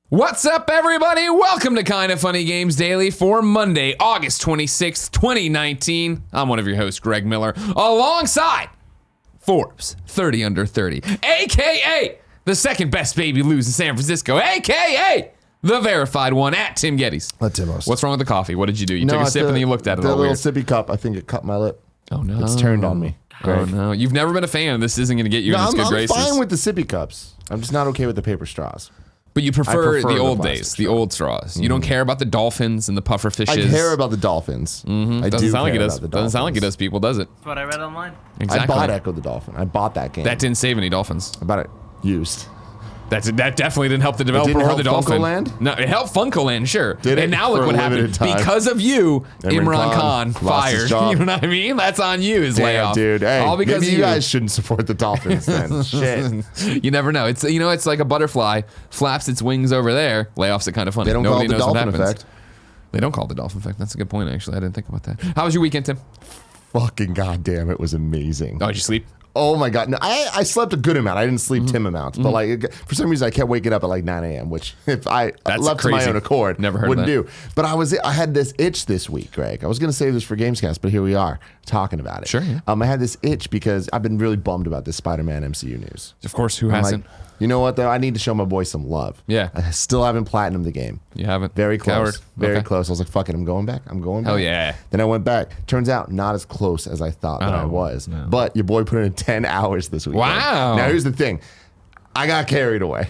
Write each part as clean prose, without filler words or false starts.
What's up, everybody? Welcome to Kinda Funny Games Daily for Monday, August 26th, 2019. I'm one of your hosts, Greg Miller, alongside Forbes 30 Under 30, a.k.a. the second best baby Lou's in San Francisco, a.k.a. the verified one at Tim Geddes. What's wrong with the coffee? What did you do? You took a sip and then you looked at it all little weird. sippy cup, I think it cut my lip. Oh, no. It's turned on me. Oh, no. You've never been a fan. This isn't going to get you in its good graces. I'm fine with the sippy cups. I'm just not okay with the paper straws. But you prefer the old plastic days, the old straws. You don't care about the dolphins and the puffer fishes. I care about the dolphins. I Doesn't do sound like care it does. about the Doesn't sound like it dolphins. does. People, does it? That's what I read online. Exactly. I bought Echo the Dolphin. I bought that game. That didn't save any dolphins. I bought it used. That definitely didn't help the developer didn't or help the dolphin. Funkoland? No, it helped Funkoland, sure. Did it? And now look For what a happened. limited time. Because of you, Imran Imran Khan Khan lost his fired. job. You know what I mean? That's on you, his Damn, layoff. dude. Hey, all because maybe of you guys shouldn't support the Dolphins then. Shit. You never know. It's it's like a butterfly flaps its wings over there. Layoffs it kind of funny. They don't Nobody call it the knows what dolphin happens. effect. They don't call it the dolphin effect. That's a good point, actually. I didn't think about that. How was your weekend, Tim? Fucking goddamn, it was amazing. Oh, did you sleep? Oh my god, no, I slept a good amount. I didn't sleep Tim amounts, but like for some reason I kept waking up at like 9 a.m., which if I That's left to my crazy. own accord, Never heard wouldn't of do. But I had this itch this week, Greg. I was gonna save this for Gamescast, but here we are talking about it. Sure. Yeah. I had this itch because I've been really bummed about this Spider-Man MCU news. Of course, who I'm hasn't? like, you know what though? I need to show my boy some love. Yeah. I still haven't platinumed the game. You haven't? Very close. Coward. Very Okay. close. I was like, fuck it, I'm going back. I'm going back. Hell yeah. Then I went back. Turns out not as close as I thought that I Oh, was. no. But your boy put in 10 hours this week. Wow. Now here's the thing. I got carried away.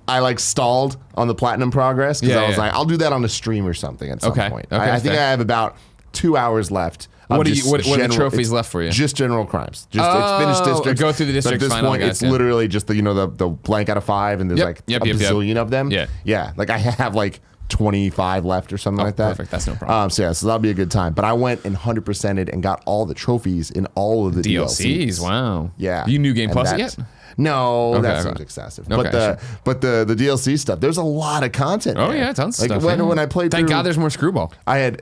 I like stalled on the platinum progress because Yeah, I was yeah. like, I'll do that on a stream or something at some Okay. point. Okay, I think fair. I have about 2 hours left. of What are just what are the general- trophies it's left for you? Just general crimes. Just Oh, it's finished districts. go through the But districts, at this final point, guys, it's yeah. literally just the blank out of 5, and there's Yep, like yep, a yep. bazillion of them. Yeah. Yeah. Like I have like 25 left or something like that. perfect. That's no problem. So that'll be a good time. But I went and 100%ed and got all the trophies in all of the DLCs. Wow. Yeah. You New Game And Plus it that's- yet? No, Okay, that okay. seems excessive. Okay, But the DLC stuff, there's a lot of content. Oh there. yeah, tons of like stuff. when I played Thank through, God there's more Screwball. I had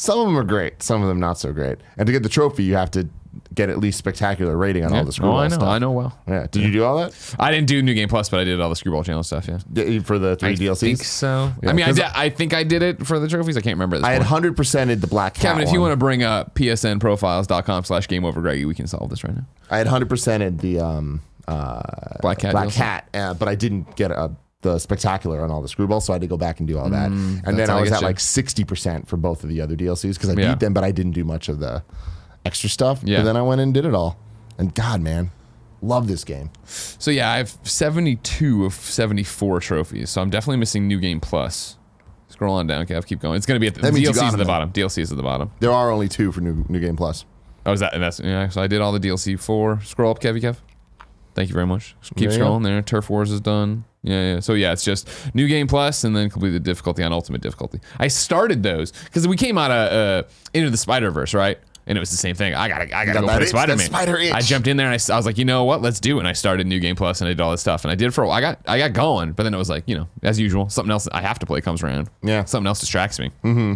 some of them are great, some of them not so great. And to get the trophy, you have to get at least spectacular rating on all the Screwball I know. stuff. I know well. Yeah. Did you do all that? I didn't do New Game Plus, but I did all the Screwball Channel stuff. Yeah. For the 3 DLCs? I think so. Yeah, I mean, 'cause I think I did it for the trophies. I can't remember. At this I had point. 100%ed the Black Cat Kevin, if you one. want to bring up psnprofiles.com/gameovergreggy, we can solve this right now. I had 100%ed the Black Cat. DLC. but I didn't get the spectacular on all the Screwballs, so I had to go back and do all that. And that's then how I I was get at you. like 60% for both of the other DLCs because I Yeah. beat them, but I didn't do much of the extra stuff. Yeah. But then I went and did it all. And God, man, love this game. So yeah, I have 72 of 74 trophies. So I'm definitely missing New Game Plus. Scroll on down, Kev. Keep going. It's gonna be at the That means you DLCs got at the them, bottom. DLCs at the bottom. There are only 2 for New Game Plus. Oh, is that? And that's yeah. So I did all the DLC 4. Scroll up, Kev. Thank you very much. Keep There you go. scrolling there. Turf Wars is done. Yeah. So yeah, it's just New Game Plus and then complete the difficulty on Ultimate difficulty. I started those because we came out of Into the Spider-Verse, right? And it was the same thing. I gotta got go that play itch, that Spider-Man. spider itch. I jumped in there and I was like, you know what? Let's do it. And I started New Game Plus and I did all this stuff. And I did for a while. I got going, but then it was like, as usual, something else I have to play comes around. Yeah. Something else distracts me. Mm-hmm.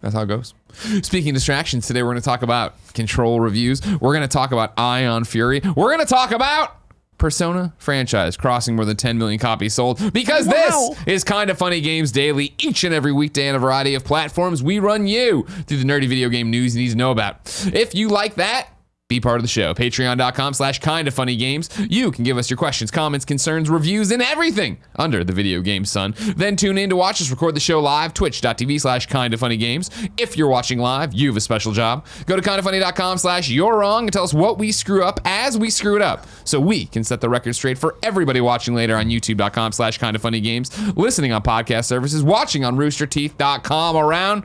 That's how it goes. Speaking of distractions, today we're going to talk about Control reviews. We're going to talk about Ion Fury. We're going to talk about Persona franchise crossing more than 10 million copies sold because this is Kinda Funny Games Daily. Each and every weekday on a variety of platforms, we run you through the nerdy video game news you need to know about. If you like that, be part of the show. Patreon.com/kindafunnygames. You can give us your questions, comments, concerns, reviews, and everything under the video game sun. Then tune in to watch us record the show live, twitch.tv/kindafunnygames. If you're watching live, you have a special job. Go to kindafunny.com/you're wrong and tell us what we screw up as we screw it up so we can set the record straight for everybody watching later on youtube.com/kindafunnygames, listening on podcast services, watching on roosterteeth.com around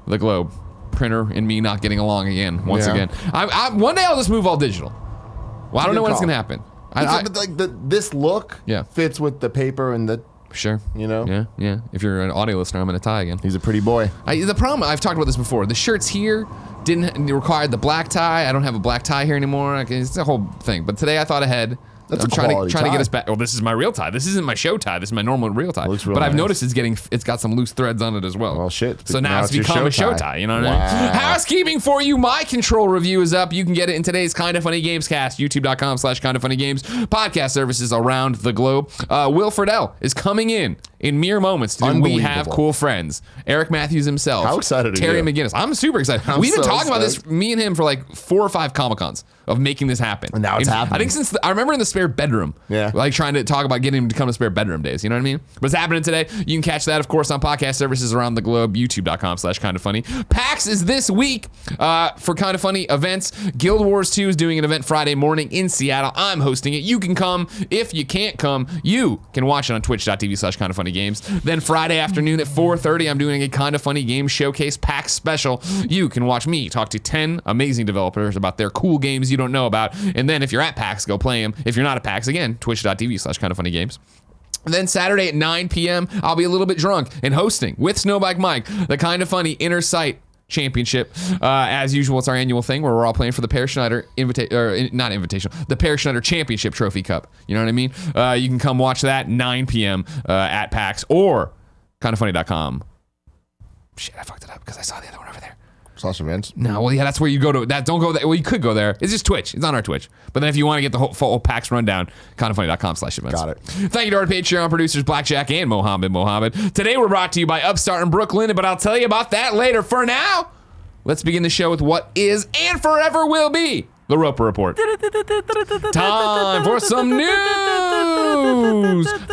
the globe. Printer and me not getting along again once Yeah. again. One day I'll just move all digital. Well, I don't know when it's call. gonna happen. But like this look Yeah. fits with the paper and the, Sure. you know? Yeah. If you're an audio listener, I'm in a tie again. He's a pretty boy. The problem, I've talked about this before. The shirts here didn't require the black tie. I don't have a black tie here anymore. It's a whole thing. But today I thought ahead. That's I'm a trying quality to tie. get us back. Well, this is my real tie. This isn't my show tie. This is my normal real tie. Looks real but I've nice. noticed it's got some loose threads on it as well. Well, shit. So now it's your become a show tie. You know what I mean? Wow. Housekeeping for you. My Control review is up. You can get it in today's Kind of Funny Gamescast, youtube.com/kindoffunnygames, podcast services around the globe. Will Friedle is coming in mere moments to do We Have Cool Friends. Eric Matthews himself. How excited are Terry you? McGinnis. I'm super excited. We've been talking about this, me and him, for like 4 or 5 Comic-Cons of making this happen. And now it's happening. I think since I remember in the spare bedroom, like trying to talk about getting him to come to spare bedroom days. You know what I mean? But it's happening today. You can catch that, of course, on podcast services around the globe. YouTube.com/kindoffunny. PAX is this week for Kind of Funny events. Guild Wars 2 is doing an event Friday morning in Seattle. I'm hosting it. You can come. If you can't come, you can watch it on twitch.tv/kindoffunnygames. Then Friday afternoon at 4:30, I'm doing a Kind of Funny Games Showcase PAX special. You can watch me talk to 10 amazing developers about their cool games you don't know about. And then if you're at PAX, go play them. If you're not at PAX, again, twitch.tv/kindoffunnygames. And then Saturday at 9 p.m., I'll be a little bit drunk and hosting with Snowbike Mike, the Kind of Funny Inner Sight Championship. As usual, it's our annual thing where we're all playing for the Per Schneider the Per Schneider Championship Trophy Cup. You know what I mean? You can come watch that 9 p.m. At PAX or kindoffunny.com. Shit, I fucked it up because I saw the other one over there. Slash events? No, well, yeah, that's where you go to. That don't go there. Well, you could go there. It's just Twitch. It's on our Twitch. But then if you want to get the full PAX rundown, kindoffunny.com/events. Got it. Thank you to our Patreon producers, Blackjack and Mohammed. Today we're brought to you by Upstart in Brooklyn, but I'll tell you about that later. For now, let's begin the show with what is and forever will be the Roper Report. Time for some news.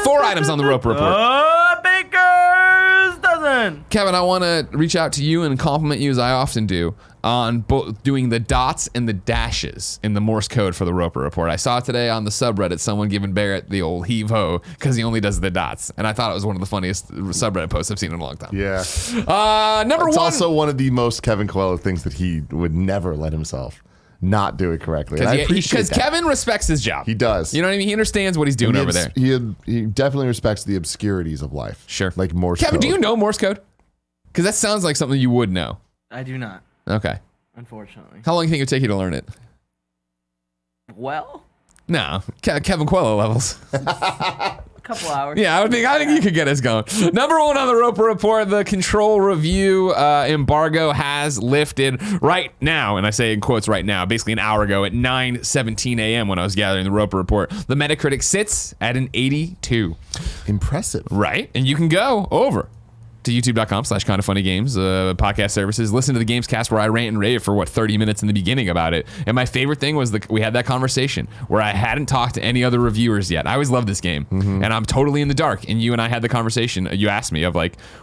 4 items on the Roper Report. Baker's dozen. Kevin, I want to reach out to you and compliment you, as I often do, on both doing the dots and the dashes in the Morse code for the Roper Report. I saw today on the subreddit someone giving Barrett the old heave-ho because he only does the dots. And I thought it was one of the funniest subreddit posts I've seen in a long time. Yeah. Number It's one. also one of the most Kevin Coelho things that he would never let himself not do it correctly. And I appreciate Because that. Kevin respects his job. He does. You know what I mean? He understands what he's doing over there. He definitely respects the obscurities of life. Sure. Like Morse Kevin, code. do you know Morse code? Because that sounds like something you would know. I do not, Okay. unfortunately. How long do you think it would take you to learn it? Well, No. Kevin Coelho levels. a couple hours. Yeah, I think you could get us going. Number one on the Roper Report, the Control review embargo has lifted right now, and I say in quotes right now, basically an hour ago at 9:17 a.m. when I was gathering the Roper Report. The Metacritic sits at an 82. Impressive. Right, and you can go over to youtube.com/kindoffunnygames, podcast services. Listen to the Gamescast where I rant and rave for 30 minutes in the beginning about it. And my favorite thing was we had that conversation where I hadn't talked to any other reviewers yet. I always love this game, and I'm totally in the dark. And you and I had the conversation. You asked me of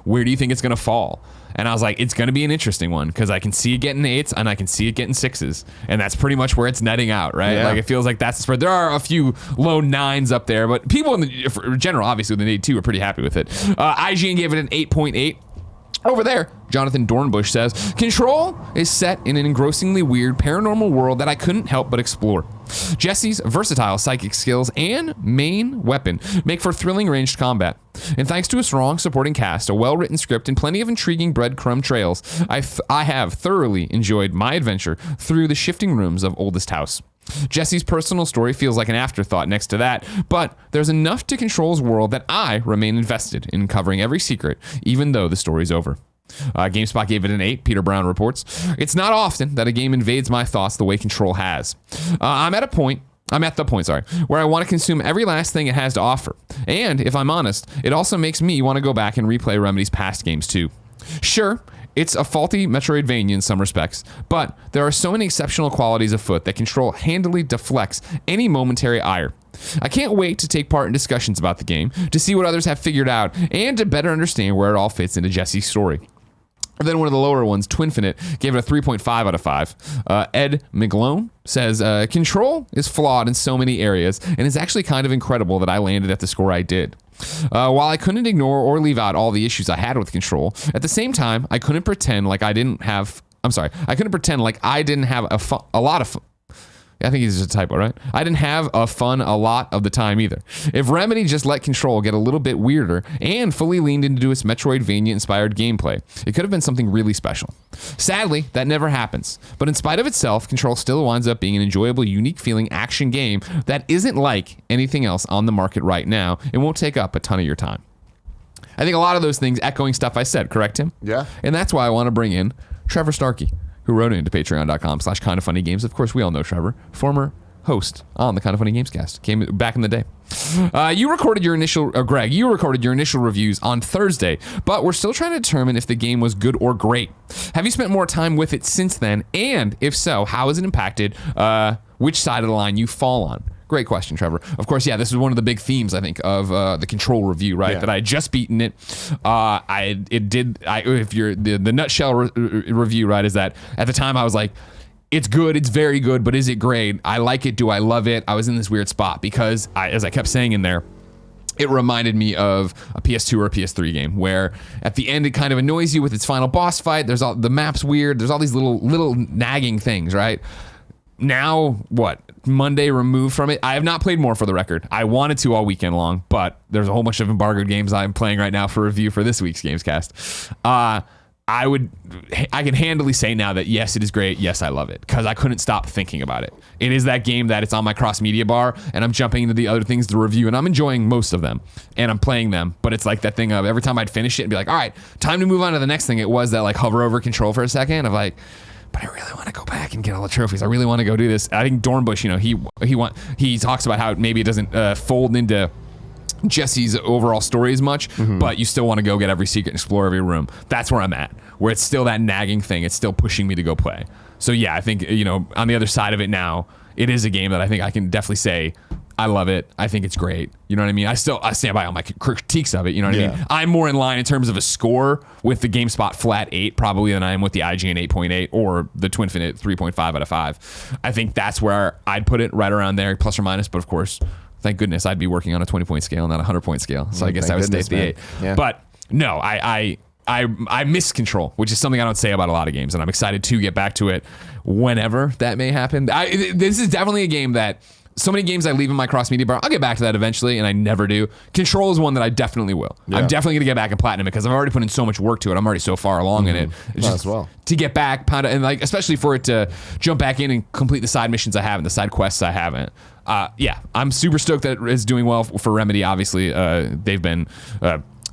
where do you think it's gonna fall? And I was like, it's going to be an interesting one because I can see it getting 8s and I can see it getting 6s. And that's pretty much where it's netting out, right? Yeah. Like, it feels like that's the spread. There are a few low 9s up there, but people in general, obviously, with an 8-2 are pretty happy with it. IGN gave it an 8.8. Over there, Jonathan Dornbush says, Control is set in an engrossingly weird paranormal world that I couldn't help but explore. Jesse's versatile psychic skills and main weapon make for thrilling ranged combat. And thanks to a strong supporting cast, a well-written script, and plenty of intriguing breadcrumb trails, I have thoroughly enjoyed my adventure through the shifting rooms of Oldest House. Jesse's personal story feels like an afterthought next to that, but there's enough to Control's world that I remain invested in covering every secret, even though the story's over. GameSpot gave it an 8. Peter Brown reports, it's not often that a game invades my thoughts the way Control has. I'm at the point, where I want to consume every last thing it has to offer. And if I'm honest, it also makes me want to go back and replay Remedy's past games too. Sure, it's a faulty Metroidvania in some respects, but there are so many exceptional qualities afoot that Control handily deflects any momentary ire. I can't wait to take part in discussions about the game, to see what others have figured out, and to better understand where it all fits into Jesse's story. And then one of the lower ones, Twinfinite, gave it a 3.5 out of 5. Ed McGlone says, Control is flawed in so many areas, and it's actually kind of incredible that I landed at the score I did. While I couldn't ignore or leave out all the issues I had with Control, at the same time, I couldn't pretend like I didn't have a lot of fun. I think it's just a typo, right? I didn't have fun a lot of the time either. If Remedy just let Control get a little bit weirder and fully leaned into its Metroidvania-inspired gameplay, it could have been something really special. Sadly, that never happens. But in spite of itself, Control still winds up being an enjoyable, unique-feeling action game that isn't like anything else on the market right now and won't take up a ton of your time. I think a lot of those things echoing stuff I said, correct, Tim? Yeah. And that's why I want to bring in Trevor Starkey, who wrote into patreon.com/kindoffunnygames. Of course, we all know Trevor, former host on the Kind of Funny Gamescast, came back in the day. Greg, you recorded your initial reviews on Thursday, but we're still trying to determine if the game was good or great. Have you spent more time with it since then? And if so, how has it impacted which side of the line you fall on? Great question, Trevor. Of course, yeah, this is one of the big themes, I think, of the Control review, right? Yeah. That I had just beaten it. If you're the nutshell review, right, is that at the time I was like, it's good, it's very good, but is it great? I like it, do I love it? I was in this weird spot because, as I kept saying in there, it reminded me of a PS2 or a PS3 game where at the end it kind of annoys you with its final boss fight. There's all the map's weird. There's all these little nagging things, right? Now, Monday removed from it. I have not played more, for the record. I wanted to all weekend long, but there's a whole bunch of embargoed games I'm playing right now for review for this week's Gamescast. I can handily say now that yes, it is great. Yes, I love it because I couldn't stop thinking about it. It is that game that it's on my cross media bar and I'm jumping into the other things to review and I'm enjoying most of them and I'm playing them. But it's like that thing of every time I'd finish it and be like, all right, time to move on to the next thing. It was that like hover over Control for a second of like, but I really want to go back and get all the trophies. I really want to go do this. I think Dornbush, he talks about how maybe it doesn't fold into Jesse's overall story as much, but you still want to go get every secret and explore every room. That's where I'm at, where it's still that nagging thing. It's still pushing me to go play. So yeah, I think, on the other side of it now, it is a game that I think I can definitely say, I love it. I think it's great. You know what I mean? I stand by all my critiques of it. You know what I mean? I'm more in line in terms of a score with the GameSpot flat 8 probably than I am with the IGN 8.8 or the Twinfinite 3.5 out of 5. I think that's where I'd put it, right around there, plus or minus. But of course, thank goodness I'd be working on a 20-point scale, not a 100-point scale. So I guess I would stay at the 8. Yeah. But no, I miss Control, which is something I don't say about a lot of games, and I'm excited to get back to it whenever that may happen. This is definitely a game that so many games I leave in my cross media bar, I'll get back to that eventually, and I never do. Control is one that I definitely will. Yeah. I'm definitely gonna get back and platinum it because I've already put in so much work to it. I'm already so far along in it. It's just to get back, and like especially for it to jump back in and complete the side missions I haven't, the side quests I haven't. I'm super stoked that it's doing well for Remedy. Obviously, they've been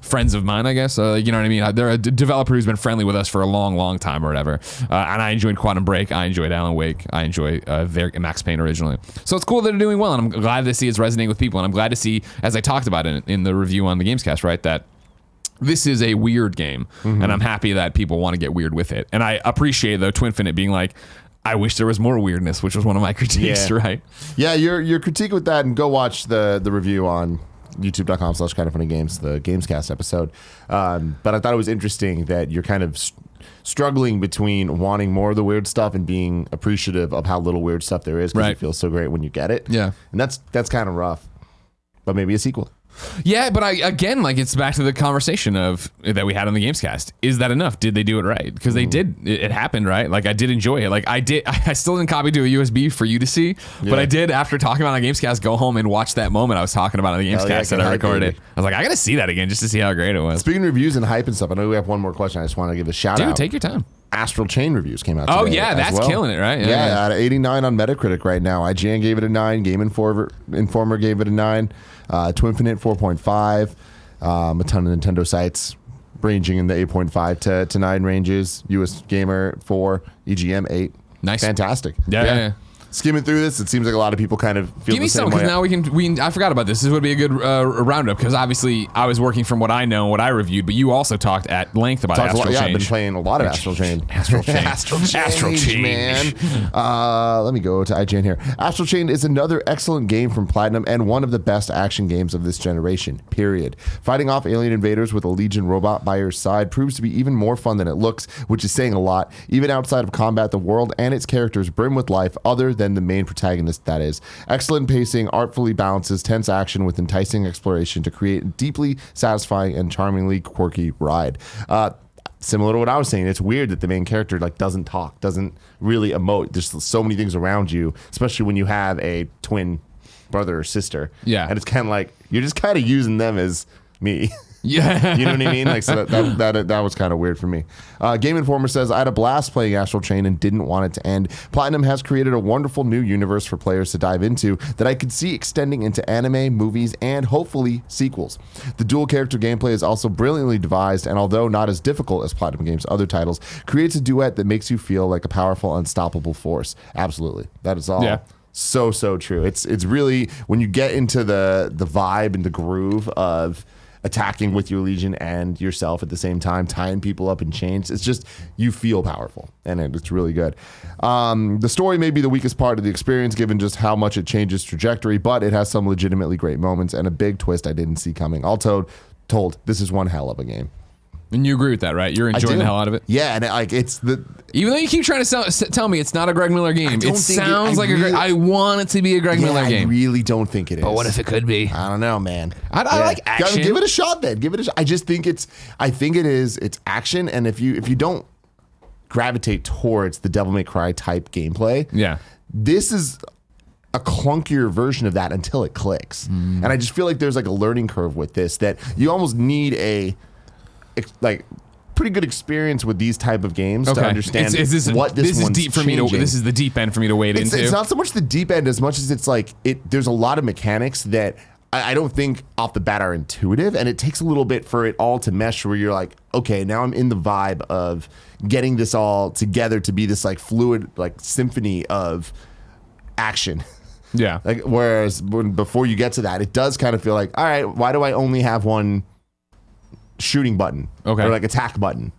friends of mine, I guess. You know what I mean? They're a developer who's been friendly with us for a long, long time or whatever. And I enjoyed Quantum Break. I enjoyed Alan Wake. I enjoy their Max Payne originally. So it's cool that they're doing well, and I'm glad to see it's resonating with people. And I'm glad to see, as I talked about in the review on the Gamescast, right, that this is a weird game, and I'm happy that people want to get weird with it. And I appreciate the Twinfinite being like, I wish there was more weirdness, which was one of my critiques, right? Yeah, your critique with that, and go watch the review on youtube.com/kindoffunnygames, the Gamescast episode. But I thought it was interesting that you're kind of struggling between wanting more of the weird stuff and being appreciative of how little weird stuff there is, because it feels so great when you get it. Yeah. And that's kind of rough. But maybe a sequel. Yeah, but it's back to the conversation that we had on the Gamescast. Is that enough? Did they do it right? Because they did. It happened, right? Like I did enjoy it. Like I still didn't copy to a USB for you to see, but I did, after talking about it on Gamescast, go home and watch that moment I was talking about on the Gamescast that I recorded. I was like, I gotta see that again just to see how great it was. Speaking of reviews and hype and stuff, I know we have one more question. I just want to give a shout out. Dude, take your time. Astral Chain reviews came out today. Oh yeah, that's killing it, right? Yeah, at 89 on Metacritic right now. IGN gave it a 9. Game Informer gave it a 9. Twinfinite 4.5. A ton of Nintendo sites ranging in the 8.5 to 9 ranges. US Gamer 4. EGM 8. Nice, fantastic. Yeah. Skimming through this, it seems like a lot of people kind of feel Give me the same some, because way. now I forgot about this. This would be a good roundup, because obviously I was working from what I know and what I reviewed, but you also talked at length about Astral Chain. Yeah, I've been playing a lot of Astral Chain. Astral Chain, man. Let me go to IGN here. Astral Chain is another excellent game from Platinum and one of the best action games of this generation, period. Fighting off alien invaders with a Legion robot by your side proves to be even more fun than it looks, which is saying a lot. Even outside of combat, the world and its characters brim with life, other than the main protagonist, that is. Excellent pacing artfully balances tense action with enticing exploration to create a deeply satisfying and charmingly quirky ride. similar to what I was saying, it's weird that the main character like doesn't talk, doesn't really emote. There's so many things around you, especially when you have a twin brother or sister. Yeah. And it's kind of like you're just kind of using them as me. Yeah. You know what I mean? Like, so that was kind of weird for me. Game Informer says, I had a blast playing Astral Chain and didn't want it to end. Platinum has created a wonderful new universe for players to dive into that I could see extending into anime, movies, and hopefully sequels. The dual character gameplay is also brilliantly devised, and although not as difficult as Platinum Games' other titles, creates a duet that makes you feel like a powerful, unstoppable force. Absolutely. That is all. Yeah. So true. It's really, when you get into the vibe and the groove of attacking with your legion and yourself at the same time, tying people up in chains, it's just, you feel powerful, and it's really good. The story may be the weakest part of the experience given just how much it changes trajectory, but it has some legitimately great moments and a big twist I didn't see coming. All told, this is one hell of a game. And you agree with that, right? You're enjoying the hell out of it? Yeah, and it's the... Even though you keep trying to tell me it's not a Greg Miller game, it sounds like I want it to be a Greg Miller game. I really don't think it is. But what if it could be? I don't know, man. I like action. Give it a shot then. Give it a shot. I just think it's action, and if you don't gravitate towards the Devil May Cry type gameplay, yeah, this is a clunkier version of that until it clicks. And I just feel like there's like a learning curve with this that you almost need a pretty good experience with these type of games to understand what this is deep for changing. me. This is the deep end for me to wade into. It's not so much the deep end as much as it's like there's a lot of mechanics that I don't think off the bat are intuitive, and it takes a little bit for it all to mesh where you're like, okay, now I'm in the vibe of getting this all together to be this like fluid like symphony of action. Yeah. Like, whereas before you get to that, it does kind of feel like, all right, why do I only have one shooting button or like attack button?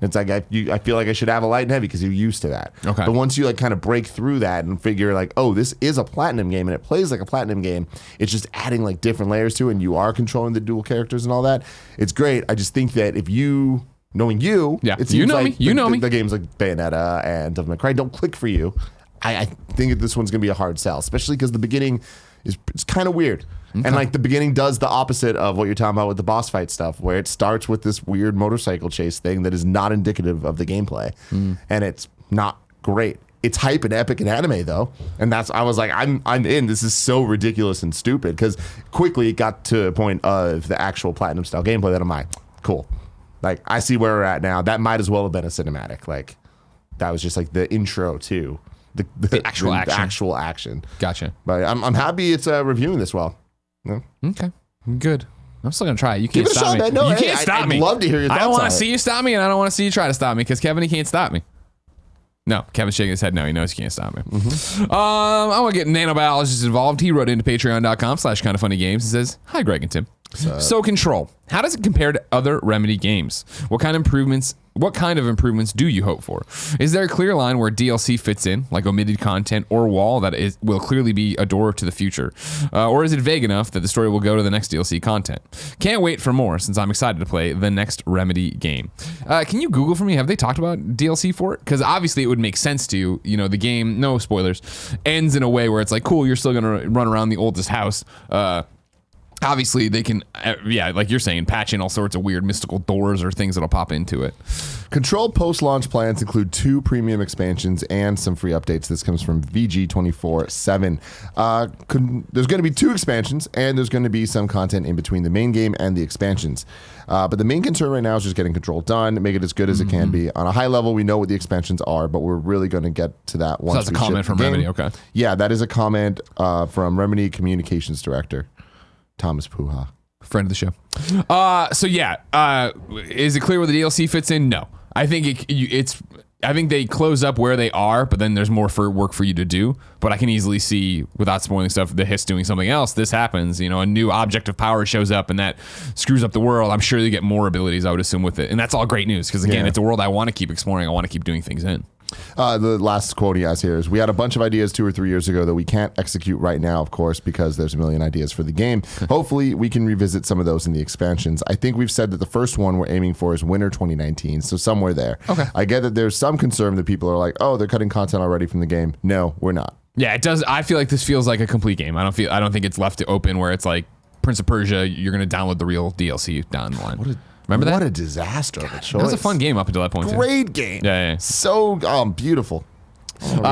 It's like I feel like I should have a light and heavy because you're used to that. Okay. But once you like kind of break through that and figure like, oh, this is a Platinum game and it plays like a Platinum game, it's just adding like different layers to it, and you are controlling the dual characters and all that. It's great. I just think that if you, knowing you, it seems like the games like Bayonetta and Devil May Cry don't click for you. I think that this one's gonna be a hard sell, especially because the beginning it's kind of weird. Okay. And like the beginning does the opposite of what you're talking about with the boss fight stuff, where it starts with this weird motorcycle chase thing that is not indicative of the gameplay. And it's not great. It's hype and epic and anime though. And I was like, I'm in. This is so ridiculous and stupid, because quickly it got to a point of the actual Platinum style gameplay that I'm like, cool. Like, I see where we're at now. That might as well have been a cinematic. Like, that was just like the intro to the actual action. Gotcha. But I'm happy it's reviewing this well. No? Okay, good. I'm still gonna try it. You can't Give it a stop shot, me. man. No, you can't stop me. I'd love to hear your thoughts. I don't want on to it. see you stop me, and I don't want to see you try to stop me, because Kevin, he can't stop me. No, Kevin's shaking his head no. He knows he can't stop me. I want to get Nano Biologist involved. He wrote into patreon.com/kindoffunnygames and says, hi, Greg and Tim. So Control, how does it compare to other Remedy games? What kind of improvements do you hope for? Is there a clear line where DLC fits in, like omitted content or wall that will clearly be a door to the future? Or is it vague enough that the story will go to the next DLC content? Can't wait for more, since I'm excited to play the next Remedy game. Can you Google for me? Have they talked about DLC for it? Because obviously it would make sense to, the game, no spoilers, ends in a way where it's like, cool, you're still going to run around the oldest house. Obviously, they can, like you're saying, patch in all sorts of weird mystical doors or things that'll pop into it. Control post-launch plans include 2 premium expansions and some free updates. This comes from VG247. There's going to be 2 expansions, and there's going to be some content in between the main game and the expansions. But the main concern right now is just getting Control done, make it as good as it can be. On a high level, we know what the expansions are, but we're really going to get to that once. So that's a comment from Remedy, okay. Yeah, that is a comment from Remedy Communications Director Thomas Puha, friend of the show. Is it clear where the DLC fits in? No, I think I think they close up where they are, but then there's more work for you to do. But I can easily see, without spoiling stuff, the Hiss doing something else. This happens, a new object of power shows up, and that screws up the world. I'm sure they get more abilities, I would assume, with it, and that's all great news, because again, it's a world I want to keep exploring. I want to keep doing things in. The last quote he has here is, we had a bunch of ideas 2 or 3 years ago that we can't execute right now, of course, because there's a million ideas for the game. Hopefully we can revisit some of those in the expansions. I think we've said that the first one we're aiming for is winter 2019, so somewhere there. Okay. I get that there's some concern that people are like, oh, they're cutting content already from the game. No, we're not. Yeah, it does. I feel like this feels like a complete game. I don't think it's left to open where it's like Prince of Persia, you're going to download the real DLC down the line. Remember that? What a disaster of a choice. That was a fun game up until that point. Great game. Yeah. So beautiful.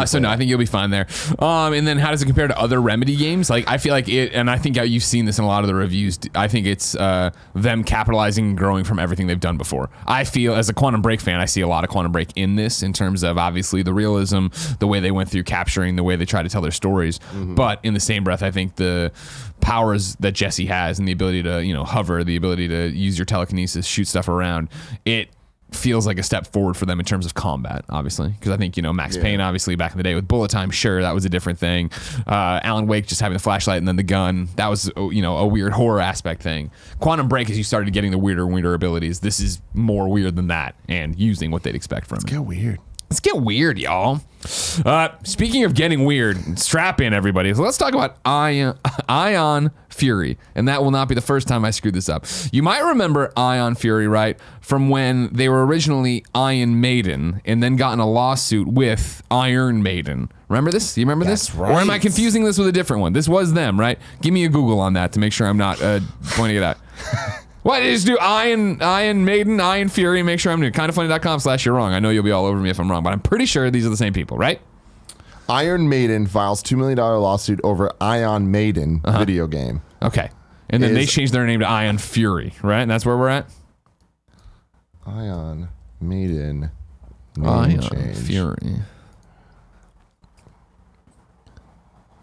So no, I think you'll be fine there. And then how does it compare to other Remedy games? Like, I feel like it, and I think you've seen this in a lot of the reviews. I think it's them capitalizing and growing from everything they've done before. I feel, as a Quantum Break fan, I see a lot of Quantum Break in this in terms of obviously the realism, the way they went through capturing, the way they try to tell their stories. But in the same breath, I think the powers that Jesse has and the ability to, hover, the ability to use your telekinesis, shoot stuff around, it feels like a step forward for them in terms of combat, obviously, because I think Max Payne, obviously back in the day with bullet time, sure, that was a different thing. Alan Wake just having the flashlight and then the gun, that was a weird horror aspect thing. Quantum Break, as you started getting the weirder and weirder abilities, this is more weird than that and using what they'd expect from it. Get weird. Let's get weird, y'all. Speaking of getting weird, strap in, everybody. So let's talk about Ion Fury, and that will not be the first time I screwed this up. You might remember Ion Fury, right, from when they were originally Iron Maiden and then got in a lawsuit with Iron Maiden. Remember this? You remember this? Right. Or am I confusing this with a different one? This was them, right? Give me a Google on that to make sure I'm not pointing it out. What? Just do Iron Maiden, Iron Fury, make sure I'm new. Kindoffunny.com/you're wrong. I know you'll be all over me if I'm wrong, but I'm pretty sure these are the same people, right? Iron Maiden files $2 million lawsuit over Ion Maiden video game. Okay. And then they changed their name to Ion Fury, right? And that's where we're at? Ion Maiden. Ion change. Fury.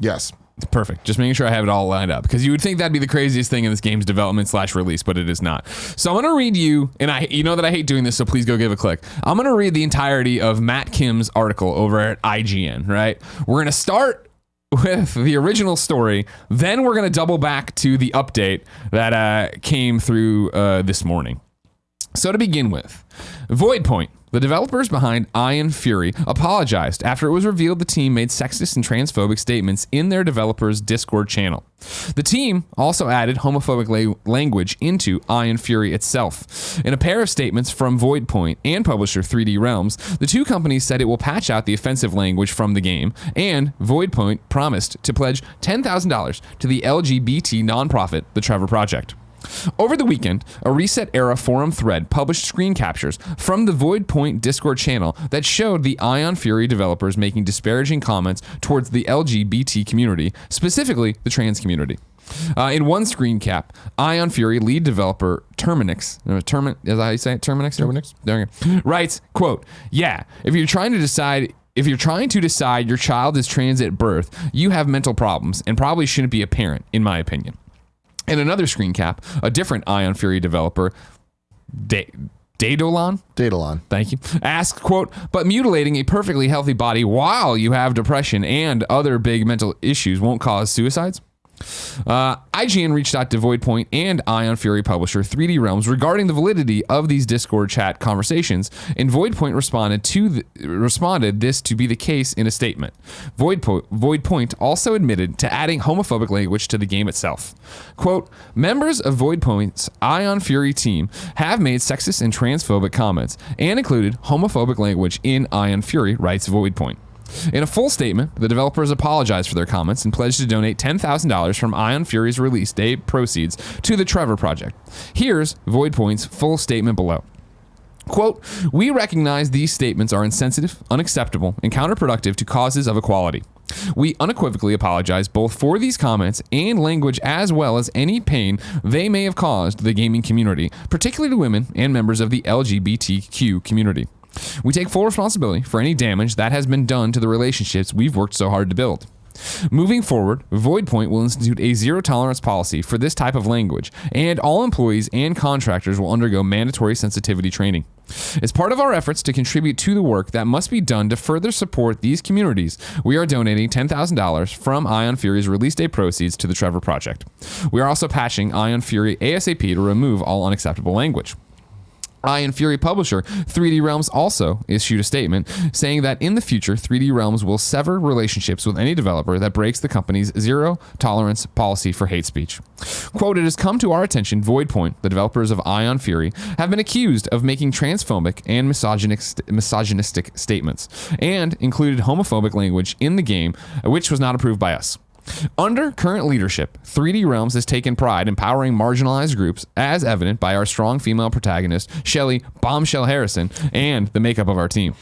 Yes. Perfect. Just making sure I have it all lined up, because you would think that'd be the craziest thing in this game's development / release, but it is not. So I'm going to read you, and you know that I hate doing this, so please go give a click. I'm going to read the entirety of Matt Kim's article over at IGN, right? We're going to start with the original story, then we're going to double back to the update that came through this morning. So to begin with, Voidpoint, the developers behind Ion Fury, apologized after it was revealed the team made sexist and transphobic statements in their developers' Discord channel. The team also added homophobic language into Ion Fury itself. In a pair of statements from Voidpoint and publisher 3D Realms, the two companies said it will patch out the offensive language from the game, and Voidpoint promised to pledge $10,000 to the LGBT nonprofit, the Trevor Project. Over the weekend, a Reset Era forum thread published screen captures from the Voidpoint Discord channel that showed the Ion Fury developers making disparaging comments towards the LGBT community, specifically the trans community. In one screen cap, Ion Fury lead developer Terminix, is that how you say it? Terminix? There you go. Writes, quote, "Yeah, if you're trying to decide your child is trans at birth, you have mental problems and probably shouldn't be a parent, in my opinion." In another screen cap, a different Ion Fury developer, Daedalon, thank you, asked, quote, "But mutilating a perfectly healthy body while you have depression and other big mental issues won't cause suicides?" IGN reached out to Voidpoint and Ion Fury publisher 3D Realms regarding the validity of these Discord chat conversations, and Voidpoint responded this to be the case in a statement. Voidpoint also admitted to adding homophobic language to the game itself. Quote, "Members of Voidpoint's Ion Fury team have made sexist and transphobic comments and included homophobic language in Ion Fury," writes Voidpoint. In a full statement, the developers apologized for their comments and pledged to donate $10,000 from Ion Fury's release day proceeds to the Trevor Project. Here's Voidpoint's full statement below. Quote, "We recognize these statements are insensitive, unacceptable, and counterproductive to causes of equality. We unequivocally apologize both for these comments and language as well as any pain they may have caused the gaming community, particularly women and members of the LGBTQ community. We take full responsibility for any damage that has been done to the relationships we've worked so hard to build. Moving forward, Voidpoint will institute a zero-tolerance policy for this type of language, and all employees and contractors will undergo mandatory sensitivity training. As part of our efforts to contribute to the work that must be done to further support these communities, we are donating $10,000 from Ion Fury's release day proceeds to the Trevor Project. We are also patching Ion Fury ASAP to remove all unacceptable language." Ion Fury publisher 3D Realms also issued a statement saying that in the future, 3D Realms will sever relationships with any developer that breaks the company's zero-tolerance policy for hate speech. Quote, "It has come to our attention, Voidpoint, the developers of Ion Fury, have been accused of making transphobic and misogynistic statements, and included homophobic language in the game, which was not approved by us. Under current leadership, 3D Realms has taken pride in empowering marginalized groups, as evident by our strong female protagonist, Shelly Bombshell Harrison, and the makeup of our team.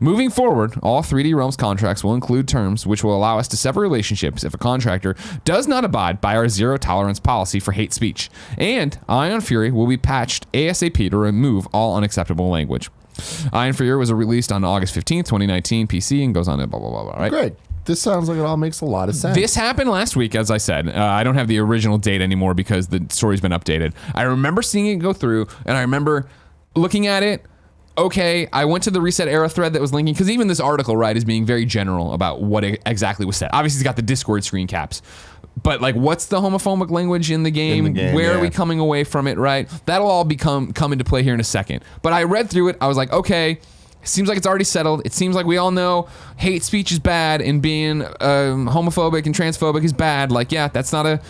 Moving forward, all 3D Realms contracts will include terms which will allow us to sever relationships if a contractor does not abide by our zero tolerance policy for hate speech. And Ion Fury will be patched ASAP to remove all unacceptable language. Ion Fury was released on August 15th, 2019, PC, and goes on to blah, blah, blah, blah, right? Great. This sounds like it all makes a lot of sense. This happened last week, as I said. I don't have the original date anymore because the story's been updated. I remember seeing it go through, and I remember looking at it. Okay, I went to the Reset Era thread that was linking, because even this article, right, is being very general about what exactly was said. Obviously, it's got the Discord screen caps. But, like, what's the homophobic language in the game? Where are we coming away from it, right? That'll all come into play here in a second. But I read through it. I was like, okay, seems like it's already settled. It seems like we all know hate speech is bad and being homophobic and transphobic is bad. Like, yeah, that's not a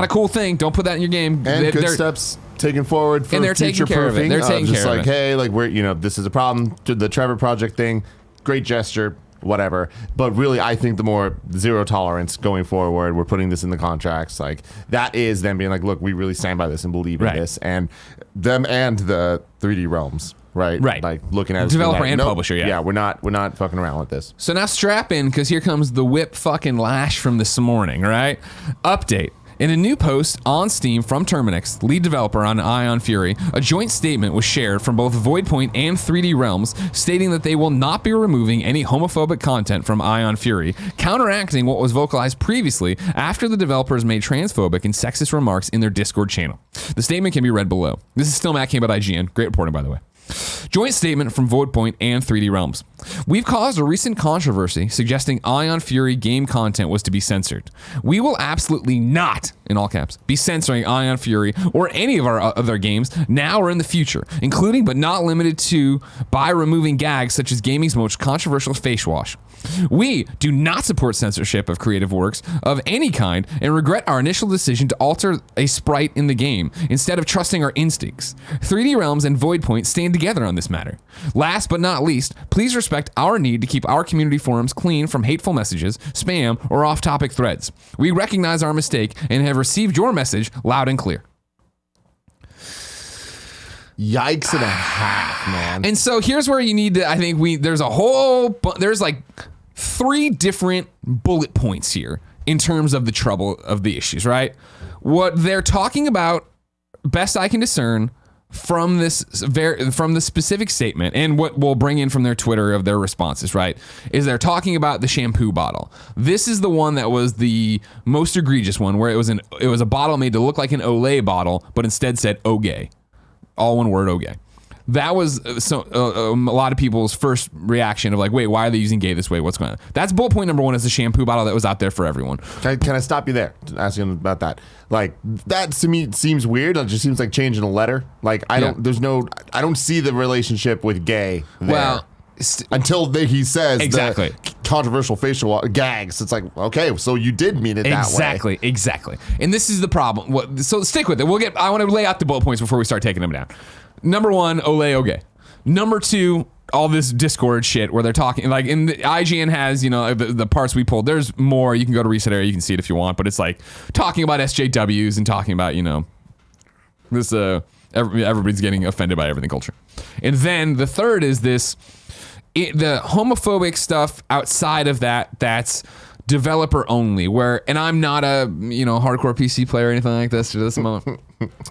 cool thing. Don't put that in your game. And good steps taken forward for future proofing. They're taking care of it. Hey, like, we're, this is a problem. The Trevor Project thing, great gesture, whatever. But really, I think the more zero tolerance going forward, we're putting this in the contracts. Like, that is them being like, look, we really stand by this and believe in this. And them and the 3D Realms. Right. Like looking at developer like, and publisher. Yeah, we're not fucking around with this. So now strap in, because here comes the whip fucking lash from this morning. Right. Update. In a new post on Steam from Terminix, lead developer on Ion Fury, a joint statement was shared from both Voidpoint and 3D Realms stating that they will not be removing any homophobic content from Ion Fury, counteracting what was vocalized previously after the developers made transphobic and sexist remarks in their Discord channel. The statement can be read below. This is still Matt Campbell at IGN. Great reporting, by the way. Joint statement from Voidpoint and 3D Realms. We've caused a recent controversy suggesting Ion Fury game content was to be censored. We will absolutely not, in all caps, be censoring Ion Fury or any of our other games now or in the future, including but not limited to by removing gags such as gaming's most controversial face wash. We do not support censorship of creative works of any kind and regret our initial decision to alter a sprite in the game instead of trusting our instincts. 3D Realms and Voidpoint stand together on this matter. Last but not least, please respect our need to keep our community forums clean from hateful messages, spam, or off-topic threads. We recognize our mistake and have received your message loud and clear. Yikes and a half, man. And so here's where you need to, I think there's like 3 different bullet points here in terms of the trouble of the issues, right? What they're talking about, best I can discern from the specific statement and what we'll bring in from their Twitter of their responses, right, is they're talking about the shampoo bottle. This is the one that was the most egregious one, where it was a bottle made to look like an Olay bottle, but instead said "Ogay." All one word, "Ogay." That was a lot of people's first reaction of like, wait, why are they using gay this way? What's going on? That's bullet point number 1, is the shampoo bottle that was out there for everyone. Can I stop you there? Asking about that. Like, that to me seems weird. It just seems like changing a letter. Like, I don't see the relationship with gay there. Well, until he says exactly the controversial facial gags. It's like, okay, so you did mean it that way. Exactly. And this is the problem. So stick with it. I want to lay out the bullet points before we start taking them down. Number 1, Olay Ogay. Number 2, all this Discord shit where they're talking, like, in the IGN has, the parts we pulled. There's more. You can go to Reset Area. You can see it if you want. But it's like talking about SJWs and talking about, this, everybody's getting offended by everything culture. And then the third is the homophobic stuff outside of that's developer only, and I'm not a hardcore PC player or anything like this to this moment.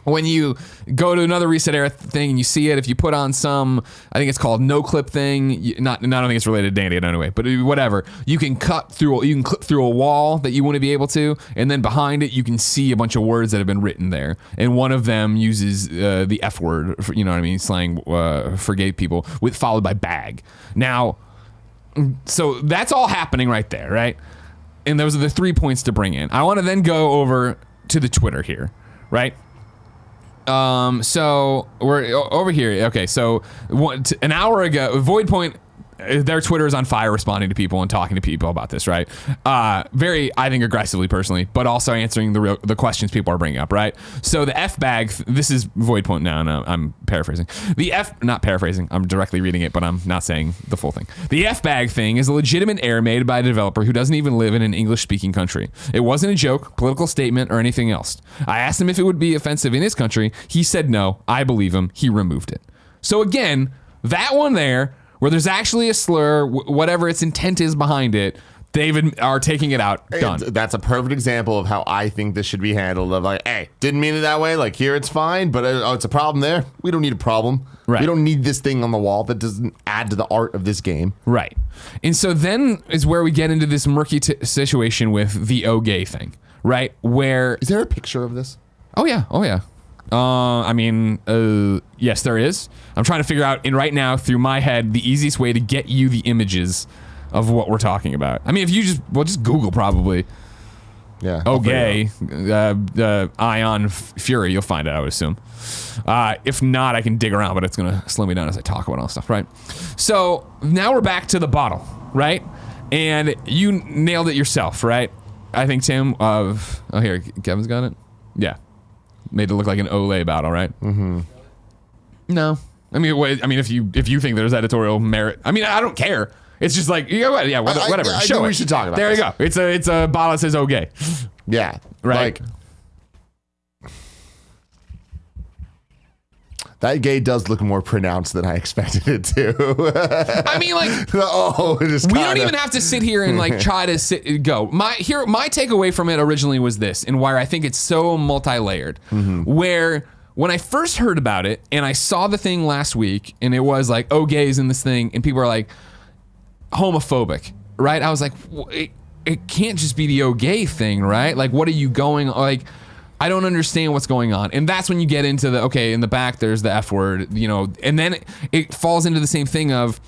When you go to another Reset Era thing and you see it, if you put on some, I think it's called no clip thing, I don't think it's related to Dandy anyway, but whatever, you can clip through a wall that you wouldn't be able to, and then behind it you can see a bunch of words that have been written there, and one of them uses the F word, slang for gay people, followed by bag. Now, so that's all happening right there, right? And those are the 3 points to bring in. I want to then go over to the Twitter here, right? So we're over here. Okay, so an hour ago, Voidpoint their Twitter is on fire responding to people and talking to people about this, right? Very, I think, aggressively personally, but also answering the questions people are bringing up, right? So the F bag, this is Void Point now, no, I'm paraphrasing. Not paraphrasing, I'm directly reading it, but I'm not saying the full thing. The F bag thing is a legitimate error made by a developer who doesn't even live in an English-speaking country. It wasn't a joke, political statement, or anything else. I asked him if it would be offensive in his country. He said no. I believe him. He removed it. So again, that one there, where there's actually a slur, whatever its intent is behind it, David are taking it out. Done. That's a perfect example of how I think this should be handled. Of like, hey, didn't mean it that way. Like here, it's fine, but it's a problem there. We don't need a problem. Right. We don't need this thing on the wall that doesn't add to the art of this game. Right. And so then is where we get into this murky situation with the gay thing, right? Where is there a picture of this? Oh yeah. Yes, there is. I'm trying to figure out right now through my head the easiest way to get you the images of what we're talking about. I mean, if you just Google probably. Yeah. Gay, Ion Fury, you'll find it, I would assume. If not, I can dig around, but it's going to slow me down as I talk about all stuff, right? So now we're back to the bottle, right? And you nailed it yourself, right? I think Tim here, Kevin's got it. Yeah. Made it look like an Olay bottle, right? Mm-hmm. No. I mean, if you think there's editorial merit, I mean, I don't care. It's just like, whatever. I know we should talk about this. There you go. It's a bottle that says "okay." Yeah. Right. Like, that gay does look more pronounced than I expected it to. I mean, like, we don't even have to sit here and like try to go. My takeaway from it originally was this, and why I think it's so multi-layered. Mm-hmm. Where when I first heard about it, and I saw the thing last week, and it was like, gays in this thing, and people are like homophobic, right? I was like, it can't just be the gay thing, right? Like, what are you going like? I don't understand what's going on. And that's when you get into in the back, there's the F word, and then it falls into the same thing of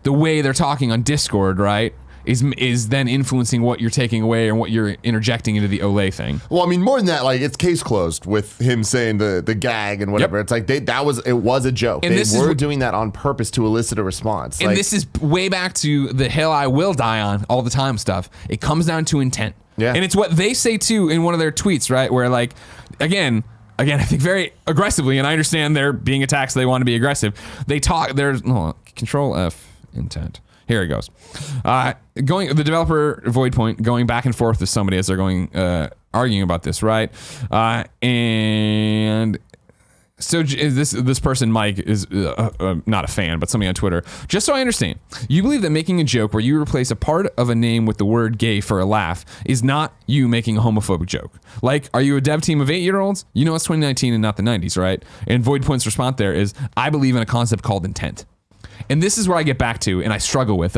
the way they're talking on Discord, right? Is then influencing what you're taking away and what you're interjecting into the Olay thing. Well, I mean, more than that, like it's case closed with him saying the gag and whatever. Yep. It's like it was a joke. And they were doing that on purpose to elicit a response. And this is way back to the hill I will die on all the time stuff. It comes down to intent. Yeah. And it's what they say too in one of their tweets, right? Where like, again, I think very aggressively, and I understand they're being attacked, so they want to be aggressive. There's Control F intent. Here it goes. The developer Void Point going back and forth with somebody as they're going arguing about this, right? And so this person, Mike, is not a fan, but somebody on Twitter. Just so I understand, you believe that making a joke where you replace a part of a name with the word gay for a laugh is not you making a homophobic joke. Like, are you a dev team of 8-year-olds? You know it's 2019 and not the 90s, right? And Void Point's response there is, I believe in a concept called intent. And this is where I get back to, and I struggle with,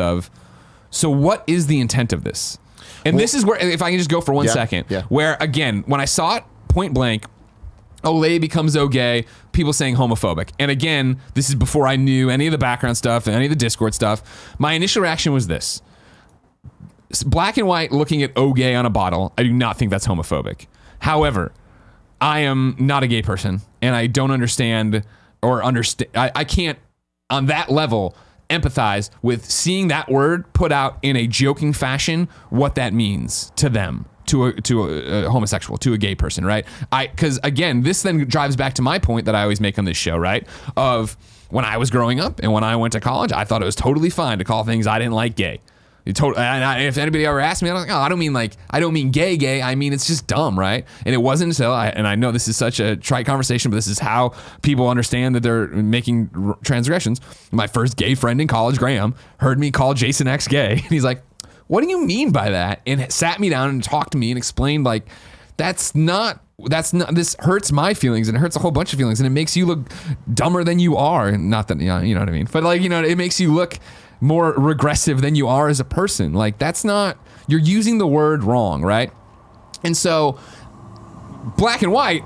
so what is the intent of this? And this is where, if I can just go for 1 second, where, again, when I saw it point blank, Olay becomes gay, people saying homophobic. And again, this is before I knew any of the background stuff and any of the Discord stuff. My initial reaction was this. Black and white looking at gay on a bottle, I do not think that's homophobic. However, I am not a gay person, and I don't understand I can't, on that level, empathize with seeing that word put out in a joking fashion, what that means to them, to a homosexual, to a gay person, right? Because again, this then drives back to my point that I always make on this show, right? Of when I was growing up and when I went to college, I thought it was totally fine to call things I didn't like gay. If anybody ever asked me, I'm like, I don't mean gay. I mean, it's just dumb, right? And it wasn't until and I know this is such a trite conversation, but this is how people understand that they're making transgressions. My first gay friend in college, Graham, heard me call Jason X gay. And he's like, what do you mean by that? And sat me down and talked to me and explained, like, that's not, this hurts my feelings and it hurts a whole bunch of feelings and it makes you look dumber than you are. And not that, you know what I mean? But like, it makes you look more regressive than you are as a person. Like, that's not, you're using the word wrong, right? And so black and white,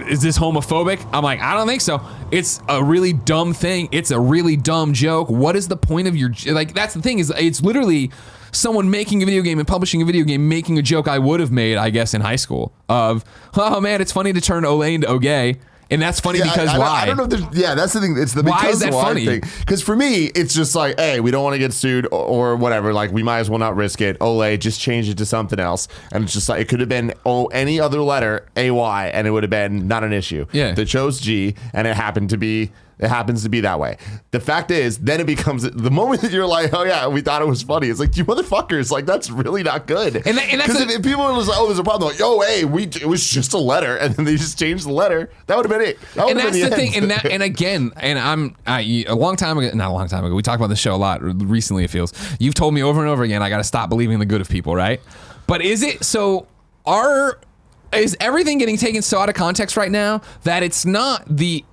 is this homophobic? I'm like, I don't think so. It's a really dumb thing. It's a really dumb joke. What is the point of your, like, that's the thing, is it's literally someone making a video game and publishing a video game making a joke I would have made, I guess, in high school of, oh man, it's funny to turn Olay into gay. And that's funny because why? I don't know if there's, that's the thing. It's the why because is that why funny? thing. Because for me, it's just like, hey, we don't want to get sued or whatever. Like, we might as well not risk it. Olay, just change it to something else. And it's just like, it could have been any other letter, AY, and it would have been not an issue. Yeah. They chose G, and it happens to be that way. The fact is, then it becomes the moment that you're like, oh yeah, we thought it was funny. It's like, you motherfuckers, like, that's really not good. And that's because if people were just like, oh, there's a problem, like, yo, hey, it was just a letter, and then they just changed the letter. That would have been it. And that's the thing. And again, a long time ago, not a long time ago, we talked about this show a lot recently. It feels you've told me over and over again, I got to stop believing the good of people, right? But is it so? Is everything getting taken so out of context right now that it's not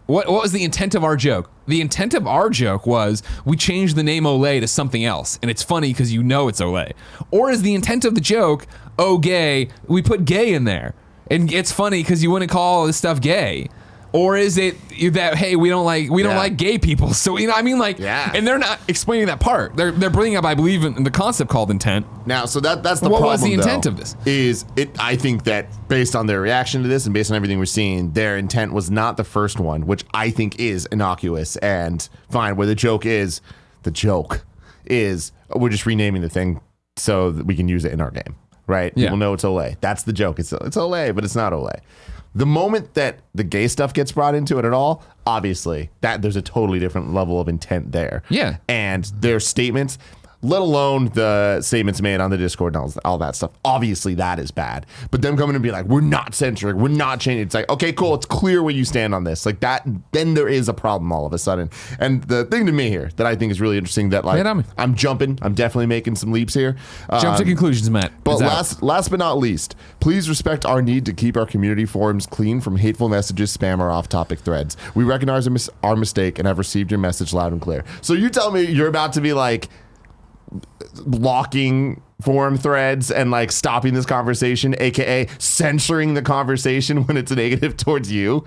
what was the intent of our joke? The intent of our joke was we changed the name Olay to something else, and it's funny because you know it's Olay. Or is the intent of the joke, oh gay, we put gay in there, and it's funny because you wouldn't call all this stuff gay? Or is it that, hey, we don't like gay people, so you know what I mean, like, and they're not explaining that part. They're bringing up, I believe, in the concept called intent. Now, so that's the problem. What was the intent of this? I think that based on their reaction to this and based on everything we're seeing, their intent was not the first one, which I think is innocuous and fine. Where the joke is we're just renaming the thing so that we can use it in our game, right? Yeah. People know it's Olay. That's the joke. It's Olay, but it's not Olay. The moment that the gay stuff gets brought into it at all, obviously, that there's a totally different level of intent there. Yeah. And their statements, let alone the statements made on the Discord and all that stuff, obviously that is bad. But them coming and be like, we're not censoring, we're not changing. It's like, okay, cool, it's clear where you stand on this. Like that, then there is a problem all of a sudden. And the thing to me here that I think is really interesting that like, I'm definitely making some leaps here. Jump to conclusions, Matt. But last but not least, please respect our need to keep our community forums clean from hateful messages, spam, or off-topic threads. We recognize our mistake and have received your message loud and clear. So you tell me you're about to be like, blocking forum threads and like stopping this conversation, aka censoring the conversation when it's negative towards you.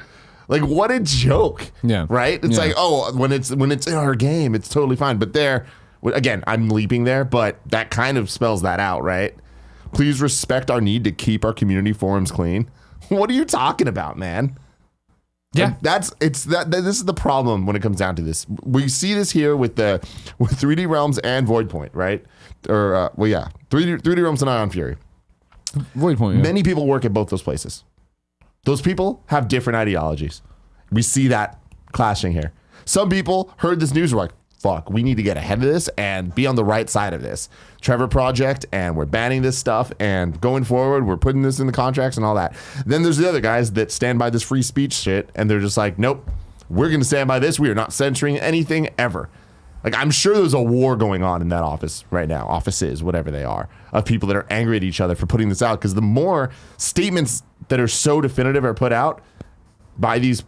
Like, what a joke. Yeah. Right? It's like, oh, when it's in our game, it's totally fine. But there, again, I'm leaping there, but that kind of spells that out, right? Please respect our need to keep our community forums clean. What are you talking about, man? Yeah, this is the problem when it comes down to this. We see this here with 3D Realms and Void Point, right? Or 3D Realms and Ion Fury. Void Point. Yeah. Many people work at both those places. Those people have different ideologies. We see that clashing here. Some people heard this news, were like, fuck, we need to get ahead of this and be on the right side of this. Trevor Project, and we're banning this stuff, and going forward, we're putting this in the contracts and all that. Then there's the other guys that stand by this free speech shit, and they're just like, nope, we're going to stand by this. We are not censoring anything ever. Like, I'm sure there's a war going on in that office right now, offices, whatever they are, of people that are angry at each other for putting this out, because the more statements that are so definitive are put out by these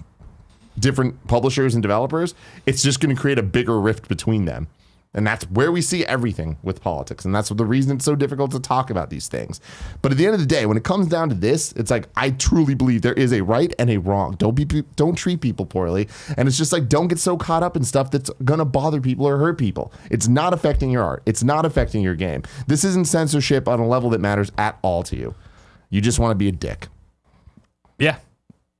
different publishers and developers, it's just going to create a bigger rift between them. And that's where we see everything with politics. And that's the reason it's so difficult to talk about these things. But at the end of the day, when it comes down to this, it's like, I truly believe there is a right and a wrong. Don't treat people poorly. And it's just like, don't get so caught up in stuff that's going to bother people or hurt people. It's not affecting your art. It's not affecting your game. This isn't censorship on a level that matters at all to you. You just want to be a dick. Yeah,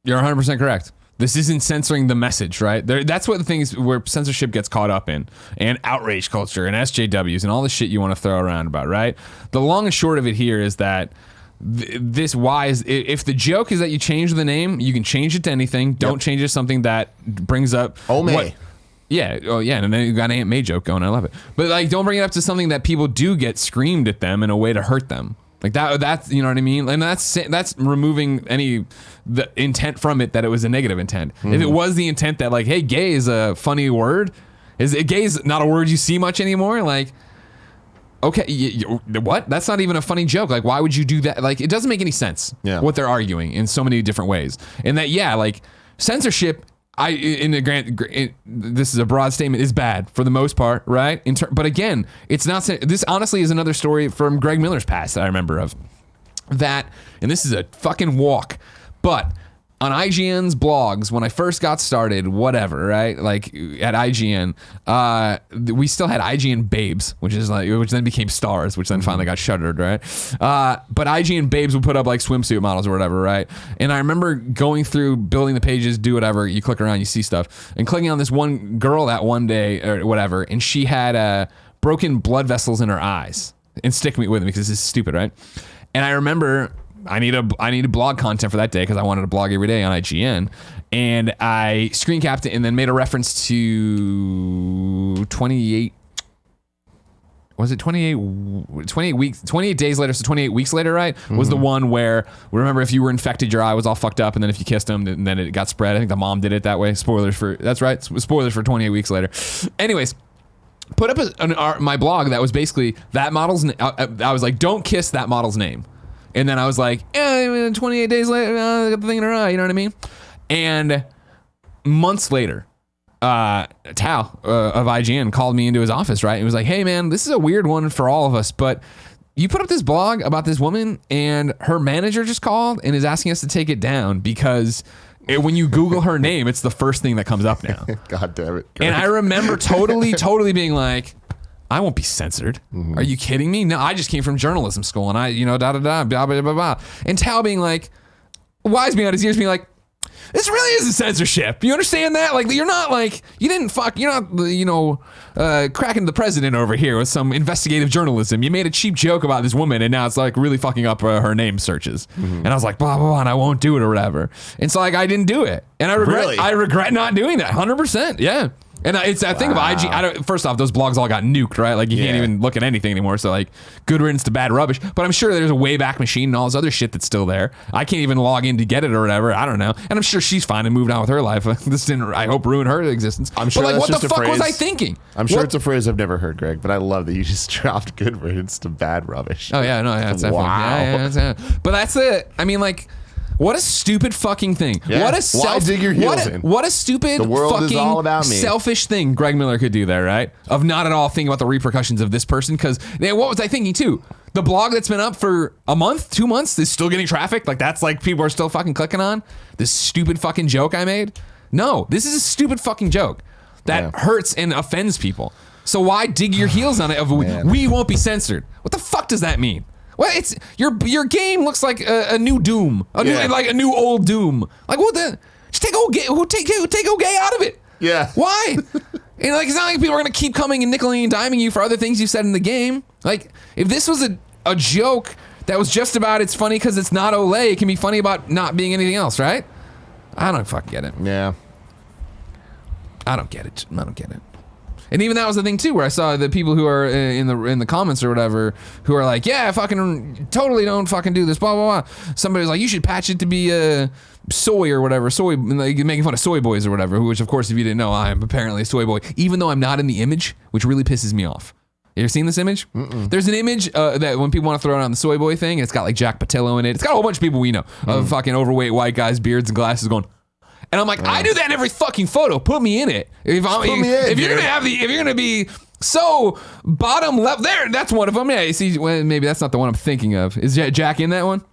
you're 100% correct. This isn't censoring the message, right? That's what the things where censorship gets caught up in, and outrage culture and SJWs and all the shit you want to throw around about, right? The long and short of it here is that if the joke is that you change the name, you can change it to anything. Don't change it to something that brings up Yeah. Oh, yeah. And then you got an Aunt May joke going. I love it. But like, don't bring it up to something that people do get screamed at them in a way to hurt them. Like that's, you know what I mean? And that's removing the intent from it, that it was a negative intent. Mm-hmm. If it was the intent that like, hey, gay is a funny word, gay is not a word you see much anymore. Like, okay, what? That's not even a funny joke. Like, why would you do that? Like, it doesn't make any sense what they're arguing in so many different ways. And that, like censorship, this is a broad statement, is bad for the most part, right? But again, it's not. This honestly is another story from Greg Miller's past that I remember of. That, and this is a fucking walk, but on IGN's blogs, when I first got started, whatever, right? Like at IGN, we still had IGN Babes, which then became Stars, which then finally got shuttered, right? But IGN Babes would put up like swimsuit models or whatever, right? And I remember going through, building the pages, do whatever, you click around, you see stuff, and clicking on this one girl that one day or whatever, and she had broken blood vessels in her eyes. And stick me with me because this is stupid, right? And I remember I needed blog content for that day because I wanted to blog every day on IGN, and I screen capped it and then made a reference to 28. Was it 28 weeks, 28 days later, so 28 weeks later, right? Was the one where, remember, if you were infected, your eye was all fucked up, and then if you kissed them, then it got spread. I think the mom did it that way. Spoilers for 28 weeks later. Anyways, put up my blog that was basically that model's I was like, don't kiss that model's name. And then I was like, 28 days later, I got the thing in her eye, you know what I mean? And months later, Tal of IGN called me into his office, right? He was like, hey man, this is a weird one for all of us, but you put up this blog about this woman and her manager just called and is asking us to take it down because when you Google her name, it's the first thing that comes up now. God damn it. And I remember totally being like, I won't be censored. Are you kidding me? No, I just came from journalism school and I, blah, blah, blah, blah. And Tal being like, wise me out his ears, being like, this really isn't censorship. You understand that? Like, you're not like, you're not, cracking the president over here with some investigative journalism. You made a cheap joke about this woman and now it's like really fucking up her name searches. And I was like, blah, blah, blah, and I won't do it or whatever. And so like, I didn't do it. And I regret not doing that. 100%. Yeah. And it's that thing of IG. First off, those blogs all got nuked, right? Like you can't even look at anything anymore. So like, good riddance to bad rubbish. But I'm sure there's a Wayback Machine and all this other shit that's still there. I can't even log in to get it or whatever. I don't know. And I'm sure she's fine and moved on with her life. This didn't, I hope, ruin her existence. I'm sure. But like, that's what the just a fuck phrase. was I thinking? I'm sure it's a phrase I've never heard, Greg. But I love that you just dropped good riddance to bad rubbish. Oh yeah, no, yeah, it's definitely. Wow. Yeah. But that's it. I mean, like. What a stupid fucking thing. Yeah. Why dig your heels in? What a stupid The world fucking is all about me. selfish thing Greg Miller could do there, right? Of not at all thinking about the repercussions of this person. Because what was I thinking too? The blog that's been up for a month, 2 months is still getting traffic. Like that's like people are still fucking clicking on this stupid fucking joke I made. No, this is a stupid fucking joke that hurts and offends people. So why dig your heels on it? We won't be censored. What the fuck does that mean? Well, it's your game looks like a new Doom, a new old Doom. Like what the? Just take old gay out of it. Yeah. Why? And like it's not like people are gonna keep coming and nickeling and diming you for other things you said in the game. Like if this was a joke that was just about it's funny because it's not Olay, it can be funny about not being anything else, right? I don't fucking get it. Yeah. I don't get it. And even that was the thing too, where I saw the people who are in the comments or whatever, who are like, yeah, fucking totally don't fucking do this, blah blah blah. Somebody's like, you should patch it to be soy or whatever, soy, like making fun of soy boys or whatever. Which of course, if you didn't know, I'm apparently a soy boy, even though I'm not in the image, which really pisses me off. You ever seen this image? There's an image that when people want to throw it on the soy boy thing, it's got like Jack Patillo in it. It's got a whole bunch of people we know of fucking overweight white guys, beards and glasses going. And I'm like, I do that in every fucking photo. Put me in it. If you're gonna be so bottom left there, that's one of them. Yeah, you see, well, maybe that's not the one I'm thinking of. Is Jack in that one?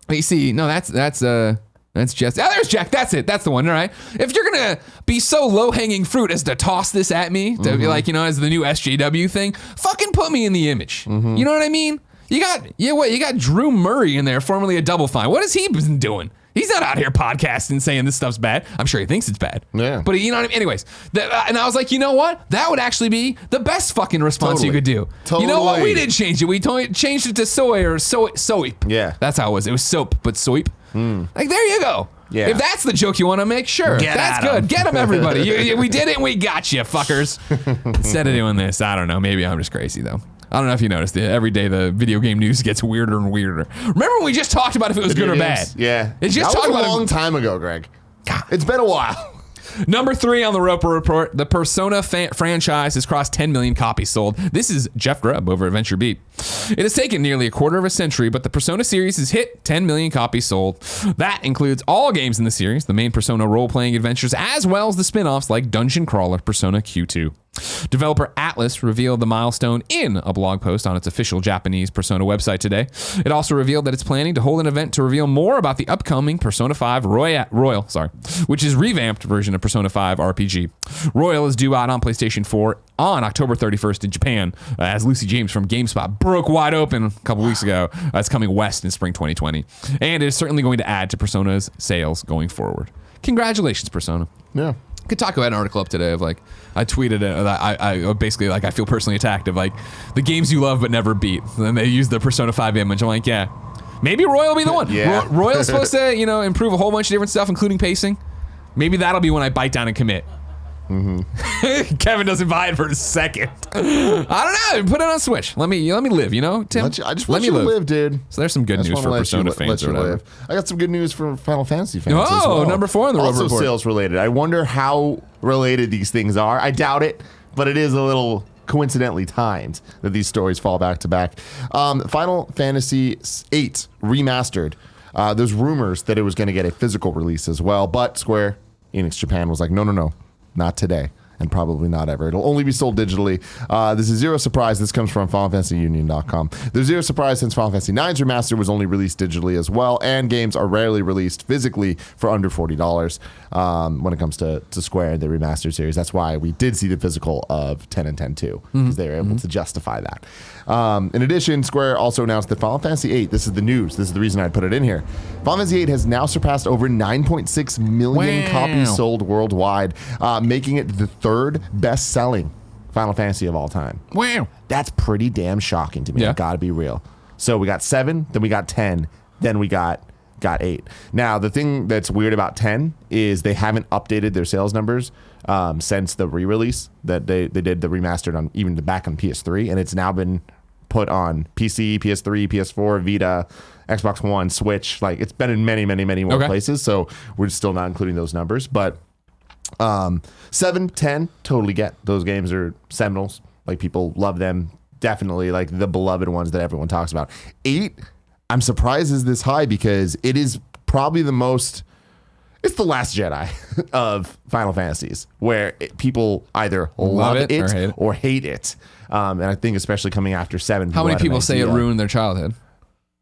You see, no, that's just. There's Jack. That's it. That's the one. All right. If you're gonna be so low hanging fruit as to toss this at me to be like, as the new SJW thing, fucking put me in the image. You know what I mean? You got Drew Murray in there, formerly a Double Fine. What has he been doing? He's not out here podcasting saying this stuff's bad. I'm sure he thinks it's bad. Yeah. But you know what I mean? Anyways, and I was like, you know what? That would actually be the best fucking response you could do. Totally. You know what? We did change it. We changed it to soy or soap. Yeah. That's how it was. It was soap, but soap. Like, there you go. Yeah. If that's the joke you want to make, sure. That's good. Get them, everybody. We did it and we got you, fuckers. Instead of doing this, I don't know. Maybe I'm just crazy, though. I don't know if you noticed it. Every day the video game news gets weirder and weirder. Remember when we just talked about if it was good or bad? Yeah. It's just that talking was about a long time ago, Greg. It's been a while. Number 3 on the Roper Report, the Persona franchise has crossed 10 million copies sold. This is Jeff Grubb over at Venture Beat. It has taken nearly a quarter of a century, but the Persona series has hit 10 million copies sold. That includes all games in the series, the main Persona role-playing adventures, as well as the spin-offs like Dungeon Crawler Persona Q2. Developer Atlas revealed the milestone in a blog post on its official Japanese Persona website today. It also revealed that it's planning to hold an event to reveal more about the upcoming Persona 5 Royal, which is revamped version of Persona 5 RPG. Royal is due out on PlayStation 4 on October 31st in Japan, as Lucy James from GameSpot broke wide open a couple weeks ago. It's coming west in spring 2020, and it is certainly going to add to Persona's sales going forward. Congratulations, Persona. Yeah. Kotaku had an article up today of like, I tweeted it, I basically like, I feel personally attacked of like the games you love but never beat. And then they used the Persona 5 image. I'm like, yeah, maybe Royal will be the one. Yeah. Royal's supposed to, improve a whole bunch of different stuff, including pacing. Maybe that'll be when I bite down and commit. Mm-hmm. Kevin doesn't buy it for a second. I don't know. Put it on Switch. Let me live. Tim. I just want you to live, dude. So there's some good news for Persona fans or whatever. I got some good news for Final Fantasy fans. Oh, as well. number 4 on the Rover also report. Sales related. I wonder how related these things are. I doubt it, but it is a little coincidentally timed that these stories fall back to back. Final Fantasy VIII remastered. There's rumors that it was going to get a physical release as well, but Square Enix Japan was like, no. Not today, and probably not ever. It'll only be sold digitally. This is zero surprise. This comes from FinalFantasyUnion.com. There's zero surprise since Final Fantasy IX's remaster was only released digitally as well, and games are rarely released physically for under $40 when it comes to Square and the remastered series. That's why we did see the physical of 10 and 10-2, because they were able to justify that. In addition, Square also announced that Final Fantasy VIII, this is the news, this is the reason I put it in here, Final Fantasy VIII has now surpassed over 9.6 million copies sold worldwide, making it the third best-selling Final Fantasy of all time. Wow. That's pretty damn shocking to me. Yeah. I gotta be real. So we got 7, then we got 10, then we got 8. Now, the thing that's weird about 10 is they haven't updated their sales numbers since the re-release that they did the remastered on even back on PS3, and it's now been put on PC, PS3, PS4, Vita, Xbox One, Switch. Like, it's been in many more places, so we're still not including those numbers. But 7, 10, totally get. Those games are seminals. Like, people love them. Definitely, like, the beloved ones that everyone talks about. 8, I'm surprised is this high because it is probably the most... It's the Last Jedi of Final Fantasies, where people either love it or hate it. And I think especially coming after 7. How many people say it ruined their childhood?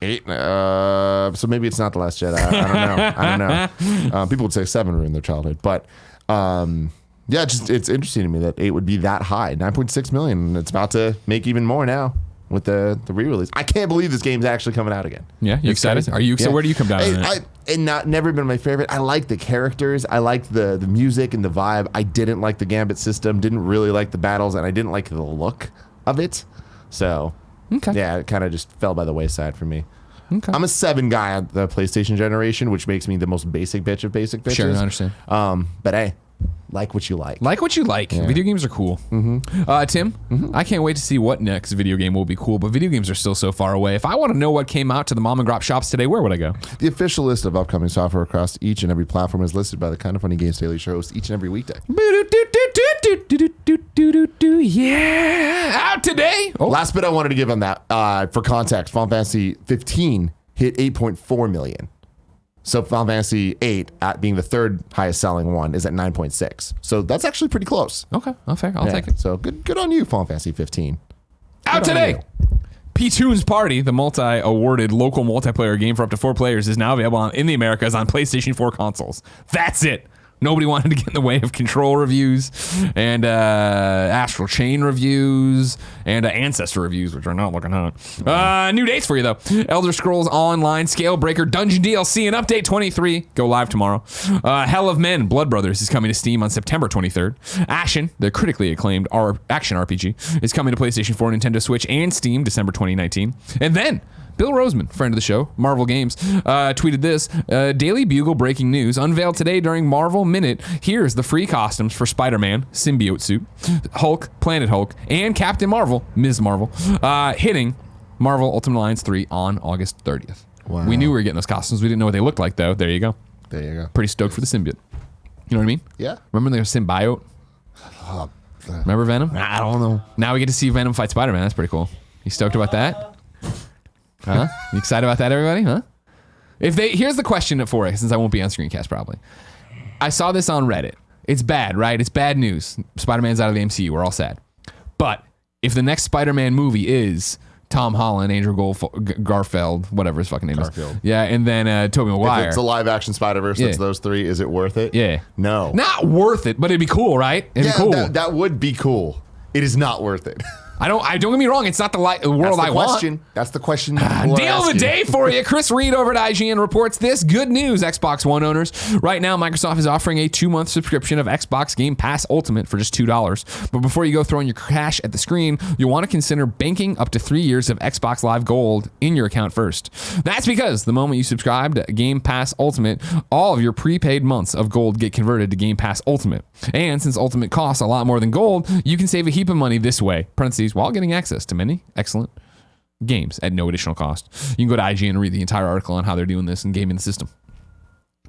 8. So maybe it's not the Last Jedi. I don't know. People would say 7 ruined their childhood, but yeah, it's interesting to me that 8 would be that high. 9.6 million. And it's about to make even more now with the re-release. I can't believe this game's actually coming out again. Yeah, you excited? Are you excited? Yeah. Where do you come down on it? Never been my favorite. I like the characters. I liked the music and the vibe. I didn't like the gambit system. Didn't really like the battles, and I didn't like the look of it. So, yeah, it kind of just fell by the wayside for me. Okay. I'm a 7 guy on the PlayStation generation, which makes me the most basic bitch of basic bitches. Sure, I understand. But hey, like what you like. Like what you like. Yeah. Video games are cool. Mm-hmm. Tim, I can't wait to see what next video game will be cool, but video games are still so far away. If I want to know what came out to the mom and grop shops today, where would I go? The official list of upcoming software across each and every platform is listed by the Kind of Funny Games Daily Show host each and every weekday. Yeah. Out today. Oh. Last bit I wanted to give on that, for context, Final Fantasy 15 hit 8.4 million. So Final Fantasy 8, at being the third highest selling one, is at 9.6. So that's actually pretty close. Okay, fair. I'll take it. So good on you, Final Fantasy 15. Out today. P-Tunes Party, the multi-awarded local multiplayer game for up to 4 players, is now available in the Americas on PlayStation 4 consoles. That's it. Nobody wanted to get in the way of Control reviews and Astral Chain reviews and Ancestor reviews, which are not looking hot. New dates for you, though. Elder Scrolls Online Scalebreaker Dungeon DLC and Update 23 go live tomorrow. Hell of Men Blood Brothers is coming to Steam on September 23rd. Ashen, the critically acclaimed action RPG, is coming to PlayStation 4, Nintendo Switch, and Steam December 2019. And then... Bill Roseman, friend of the show, Marvel Games, tweeted this. Daily Bugle breaking news unveiled today during Marvel Minute. Here's the free costumes for Spider-Man, Symbiote Suit, Hulk, Planet Hulk, and Captain Marvel, Ms. Marvel, hitting Marvel Ultimate Alliance 3 on August 30th. Wow. We knew we were getting those costumes. We didn't know what they looked like, though. There you go. Pretty stoked for the symbiote. You know what I mean? Yeah. Remember the symbiote? Remember Venom? I don't know. Now we get to see Venom fight Spider-Man. That's pretty cool. You stoked about that? Huh? You excited about that, everybody? Huh? Here's the question for it, since I won't be on Screencast probably. I saw this on Reddit. it's bad, right? It's bad news. Spider-Man's out of the MCU. We're all sad. But if the next Spider-Man movie is Tom Holland, Andrew Garfield, whatever his fucking name is. Yeah, and then Tobey Maguire. If it's a live action Spider-Verse, that's those three. Is it worth it? Yeah. No. Not worth it, but it'd be cool, right? It'd be cool. That would be cool. It is not worth it. Don't get me wrong. It's not the world I want. That's the question. Deal of the day for you. Chris Reed over at IGN reports this. Good news, Xbox One owners. Right now, Microsoft is offering a 2-month subscription of Xbox Game Pass Ultimate for just $2. But before you go throwing your cash at the screen, you'll want to consider banking up to 3 years of Xbox Live Gold in your account first. That's because the moment you subscribe to Game Pass Ultimate, all of your prepaid months of Gold get converted to Game Pass Ultimate. And since Ultimate costs a lot more than Gold, you can save a heap of money this way. Parentheses, while getting access to many excellent games at no additional cost. You can go to IGN and read the entire article on how they're doing this and gaming the system.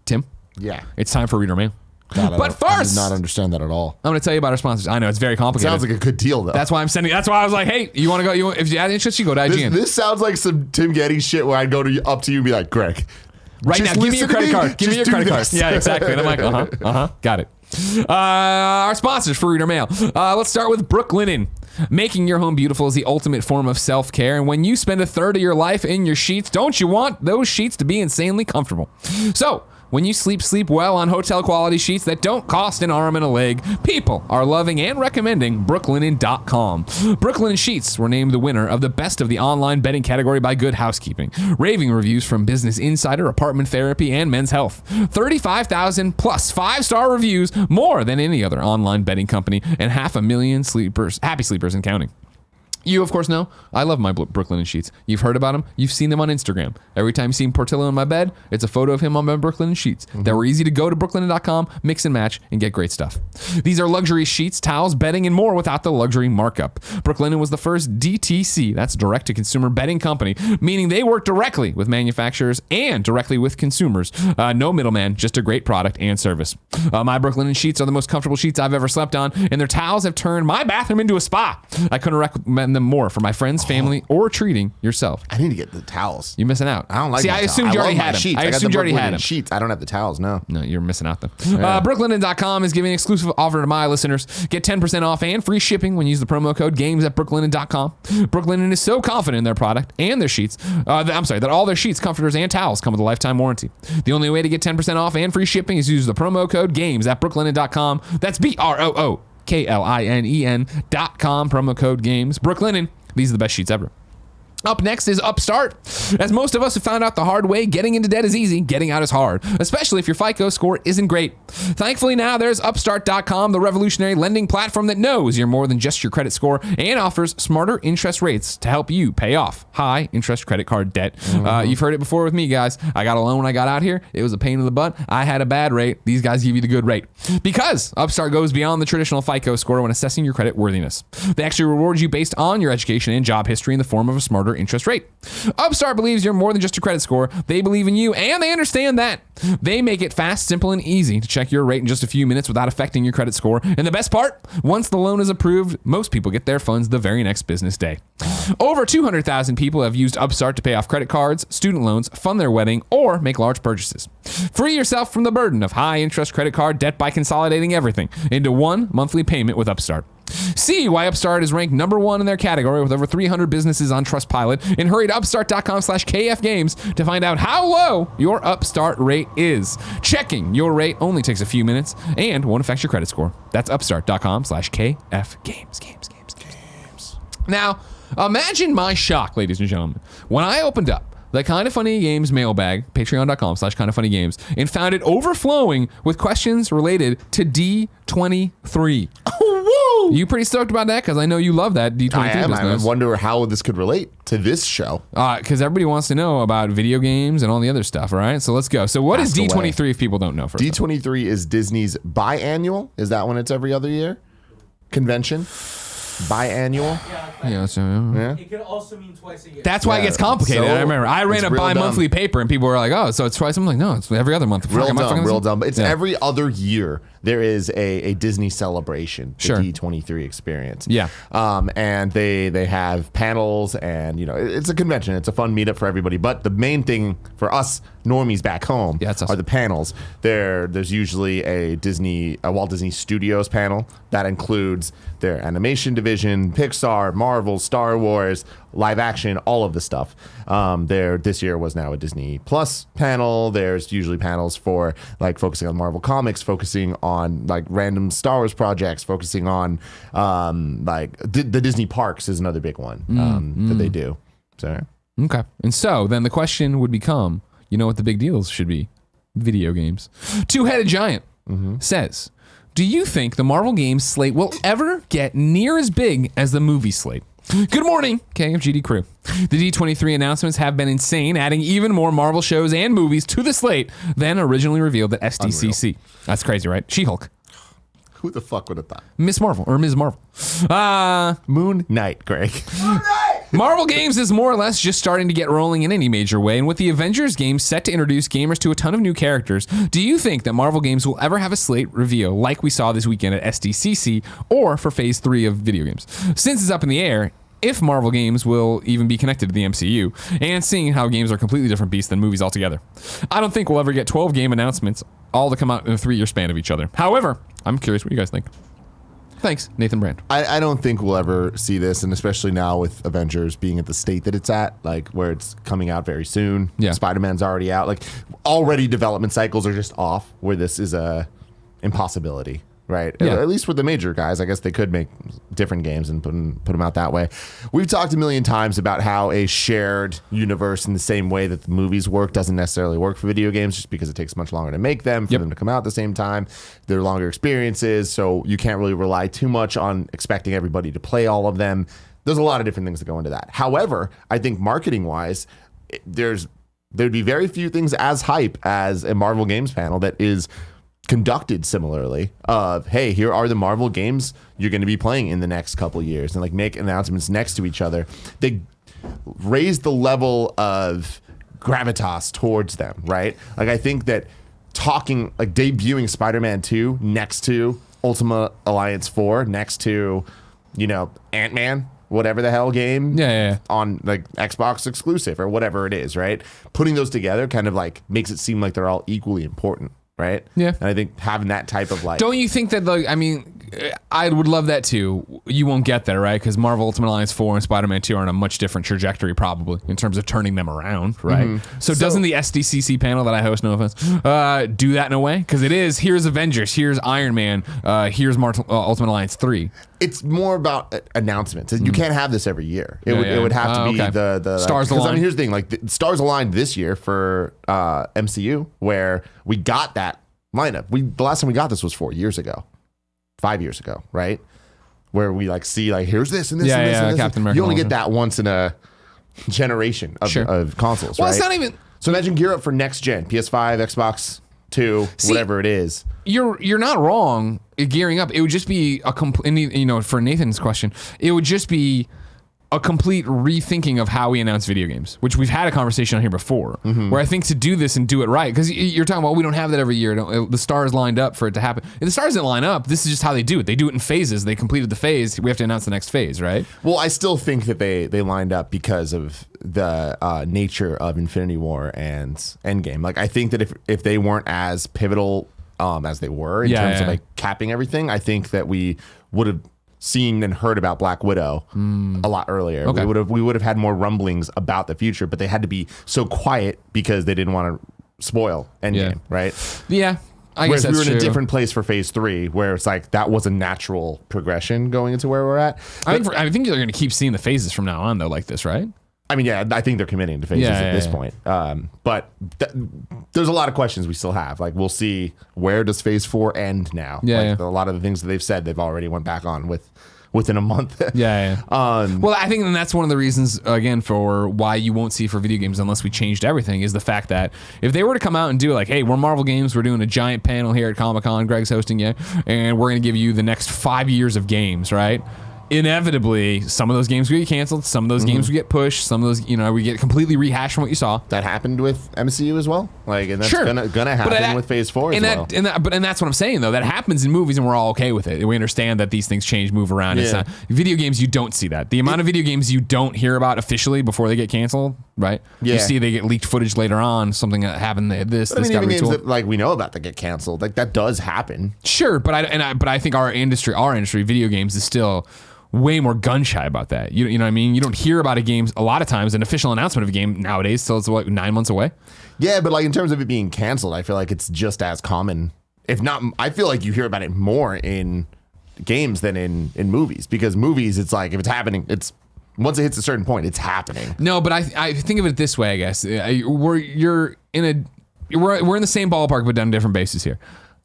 Tim? Yeah. It's time for Reader Mail. God, but first, I did not understand that at all. I'm going to tell you about our sponsors. I know it's very complicated. Sounds like a good deal, though. That's why I was like, hey, you want to go? If you have interest, you go to IGN. This sounds like some Tim Getty shit where I'd go up to you and be like, Greg, right now, give me your credit card. Give me your credit card. Yeah, exactly. And I'm like, got it. Our sponsors for Reader Mail. Let's start with Brooklinen. Making your home beautiful is the ultimate form of self-care, and when you spend a third of your life in your sheets, don't you want those sheets to be insanely comfortable? So, when you sleep well on hotel-quality sheets that don't cost an arm and a leg, people are loving and recommending Brooklinen.com. Brooklinen sheets were named the winner of the best of the online bedding category by Good Housekeeping. Raving reviews from Business Insider, Apartment Therapy, and Men's Health. 35,000 plus 5-star reviews, more than any other online bedding company, and 500,000 happy sleepers and counting. You, of course, know I love my Brooklinen sheets. You've heard about them. You've seen them on Instagram. Every time you see Portillo in my bed, it's a photo of him on my Brooklinen sheets. That were easy to go to brooklinen.com, mix and match, and get great stuff. These are luxury sheets, towels, bedding, and more without the luxury markup. Brooklinen was the first DTC, that's direct-to-consumer bedding company, meaning they work directly with manufacturers and directly with consumers. No middleman, just a great product and service. My Brooklinen sheets are the most comfortable sheets I've ever slept on, and their towels have turned my bathroom into a spa. I couldn't recommend them more for my friends, family, or treating yourself. I need to get the towels. You're missing out. I don't like. See, I assumed you already had them. I assumed you already had them. Sheets. I don't have the towels. No, you're missing out though. Brooklinen.com is giving an exclusive offer to my listeners. Get 10% off and free shipping when you use the promo code games at brooklinen.com. Brooklinen is so confident in their product and their sheets. That all their sheets, comforters, and towels come with a lifetime warranty. The only way to get 10% off and free shipping is to use the promo code games at brooklinen.com. That's BROOKLINEN.com, promo code games. Brooklinen. These are the best sheets ever. Up next is Upstart. As most of us have found out the hard way, getting into debt is easy, getting out is hard, especially if your FICO score isn't great. Thankfully now there's Upstart.com, the revolutionary lending platform that knows you're more than just your credit score and offers smarter interest rates to help you pay off high interest credit card debt. You've heard it before with me, guys. I got a loan when I got out here. It was a pain in the butt. I had a bad rate. These guys give you the good rate. Because Upstart goes beyond the traditional FICO score when assessing your credit worthiness. They actually reward you based on your education and job history in the form of a smarter interest rate. Upstart believes you're more than just a credit score. They believe in you, and they understand that. They make it fast, simple, and easy to check your rate in just a few minutes without affecting your credit score. And the best part, once the loan is approved, most people get their funds the very next business day. Over 200,000 people have used Upstart to pay off credit cards, student loans, fund their wedding, or make large purchases. Free yourself from the burden of high-interest credit card debt by consolidating everything into one monthly payment with Upstart. See why Upstart is ranked #1 in their category with over 300 businesses on Trustpilot, and hurry to upstart.com/KFGames to find out how low your Upstart rate is. Checking your rate only takes a few minutes and won't affect your credit score. That's upstart.com/KFGames. Games. Now, imagine my shock, ladies and gentlemen, when I opened up the Kinda Funny Games mailbag, patreon.com/kindafunnygames, and found it overflowing with questions related to D23. Oh, woo! You pretty stoked about that? Because I know you love that D23 I am. business. I wonder how this could relate to this show. Because everybody wants to know about video games and all the other stuff, all right? So let's go. So what is D23 if people don't know first? D23 is Disney's biannual. Is that when it's every other year? Convention? biannual. Yeah, so, Yeah. It could also mean twice a year. that's why it gets complicated. So, I remember I ran it's a real bi-monthly paper, and people were like, "Oh, so it's twice." I'm like, "No, it's every other month." Real Fuck, am I fucking dumb, real listening? dumb. It's Yeah. every other year there is a Disney celebration, the Sure. D23 experience. Yeah. And they have panels, and it's a convention. It's a fun meetup for everybody. But the main thing for us normies back home Yeah, that's us. are the panels. There's usually a Walt Disney Studios panel that includes their animation division, Pixar, Marvel, Star Wars, live action, all of the stuff. This year was now a Disney Plus panel. There's usually panels for like focusing on Marvel comics, focusing on like random Star Wars projects, focusing on the Disney parks is another big one that they do. So Okay. And so then the question would become, you know what the big deals should be? Video games. Two-Headed Giant says, do you think the Marvel games slate will ever get near as big as the movie slate? Good morning, KFGD crew. The D23 announcements have been insane, adding even more Marvel shows and movies to the slate than originally revealed at SDCC. That's crazy, right? She-Hulk. who the fuck would have thought? Miss Marvel, or Ms. Marvel. Moon Knight, Greg. Marvel Games is more or less just starting to get rolling in any major way, and with the Avengers game set to introduce gamers to a ton of new characters, do you think that Marvel Games will ever have a slate reveal like we saw this weekend at SDCC or for Phase 3 of video games? Since it's up in the air, if Marvel Games will even be connected to the MCU, and seeing how games are completely different beasts than movies altogether. I don't think we'll ever get 12 game announcements, all to come out in a 3-year span of each other. However, I'm curious what you guys think. Thanks, Nathan Brand. I don't think we'll ever see this, and especially now with Avengers being at the state that it's at, like where it's coming out very soon. Yeah. Spider-Man's already out. Like already development cycles are just off where this is a impossibility, right? Yeah. At least with the major guys, I guess they could make different games and put them out that way. We've talked a million times about how a shared universe in the same way that the movies work doesn't necessarily work for video games, just because it takes much longer to make them, for them to come out at the same time. They're longer experiences, so you can't really rely too much on expecting everybody to play all of them. There's a lot of different things that go into that. However, I think marketing-wise, there'd be very few things as hype as a Marvel Games panel that is conducted similarly of, hey, here are the Marvel games you're going to be playing in the next couple years, and like make announcements next to each other. They raise the level of gravitas towards them, right? Like I think that debuting Spider-Man 2 next to Ultimate Alliance 4 next to, Ant-Man, whatever the hell game on like Xbox exclusive or whatever it is, right? Putting those together kind of like makes it seem like they're all equally important. Right? Yeah. And I think having that type of like... Don't you think that, I would love that too. You won't get there, right? Because Marvel Ultimate Alliance 4 and Spider-Man 2 are on a much different trajectory, probably, in terms of turning them around, right? So doesn't the SDCC panel that I host, no offense, do that in a way? Because it is, here's Avengers, here's Iron Man, here's Ultimate Alliance 3. It's more about announcements. You can't have this every year. It would have to be the stars aligned. I mean, here's the thing: like the stars aligned this year for MCU, where we got that lineup. The last time we got this was 5 years ago, right? Where we see here's this and this and this and this. Captain America. You only get that once in a generation of consoles, well, right? it's not even. So imagine gear up for next gen, PS5, Xbox 2, whatever it is. You're not wrong. Gearing up, it would just be a complete. For Nathan's question, it would just be a complete rethinking of how we announce video games, which we've had a conversation on here before, where I think to do this and do it right, because you're talking about, we don't have that every year. The stars lined up for it to happen. If the stars didn't line up, this is just how they do it. They do it in phases. They completed the phase. We have to announce the next phase, right? Well, I still think that they lined up because of the nature of Infinity War and Endgame. Like, I think that if they weren't as pivotal as they were in terms of capping everything, I think that we would have seen and heard about Black Widow a lot earlier. Okay. We would have had more rumblings about the future, but they had to be so quiet because they didn't want to spoil Endgame, right? Yeah. I Whereas guess that's we were in true. a different place for Phase 3, where it's like that was a natural progression going into where we're at. I think you're going to keep seeing the phases from now on, though, like this, right? I mean, I think they're committing to phases at this point. But there's a lot of questions we still have. Like, we'll see, where does Phase 4 end now? A lot of the things that they've said, they've already went back on within a month. Well, I think that's one of the reasons, again, for why you won't see for video games unless we changed everything, is the fact that if they were to come out and do hey, we're Marvel Games, we're doing a giant panel here at Comic-Con, Greg's hosting you, and we're going to give you the next 5 years of games, right? inevitably, some of those games will get canceled, some of those games will get pushed, some of those, we get completely rehashed from what you saw. That happened with MCU as well. Like, and that's Sure. gonna happen with Phase 4 as well. And that's what I'm saying, though. That happens in movies, and we're all okay with it. We understand that these things change, move around. It's not video games. You don't see that. The amount of video games you don't hear about officially before they get canceled, right? Yeah. You see they get leaked footage later on. Something that happened. This got even games retooled. that like we know about that get canceled, like that does happen. Sure, but I think our industry, video games, is still way more gun shy about that. You know what I mean? You don't hear about a game a lot of times. An official announcement of a game nowadays till it's 9 months away. Yeah, but like in terms of it being canceled, I feel like it's just as common. If not, I feel like you hear about it more in games than in movies, because movies, it's like if it's happening, it's once it hits a certain point, it's happening. No, but I think of it this way, I guess. We're in the same ballpark, but on different bases here.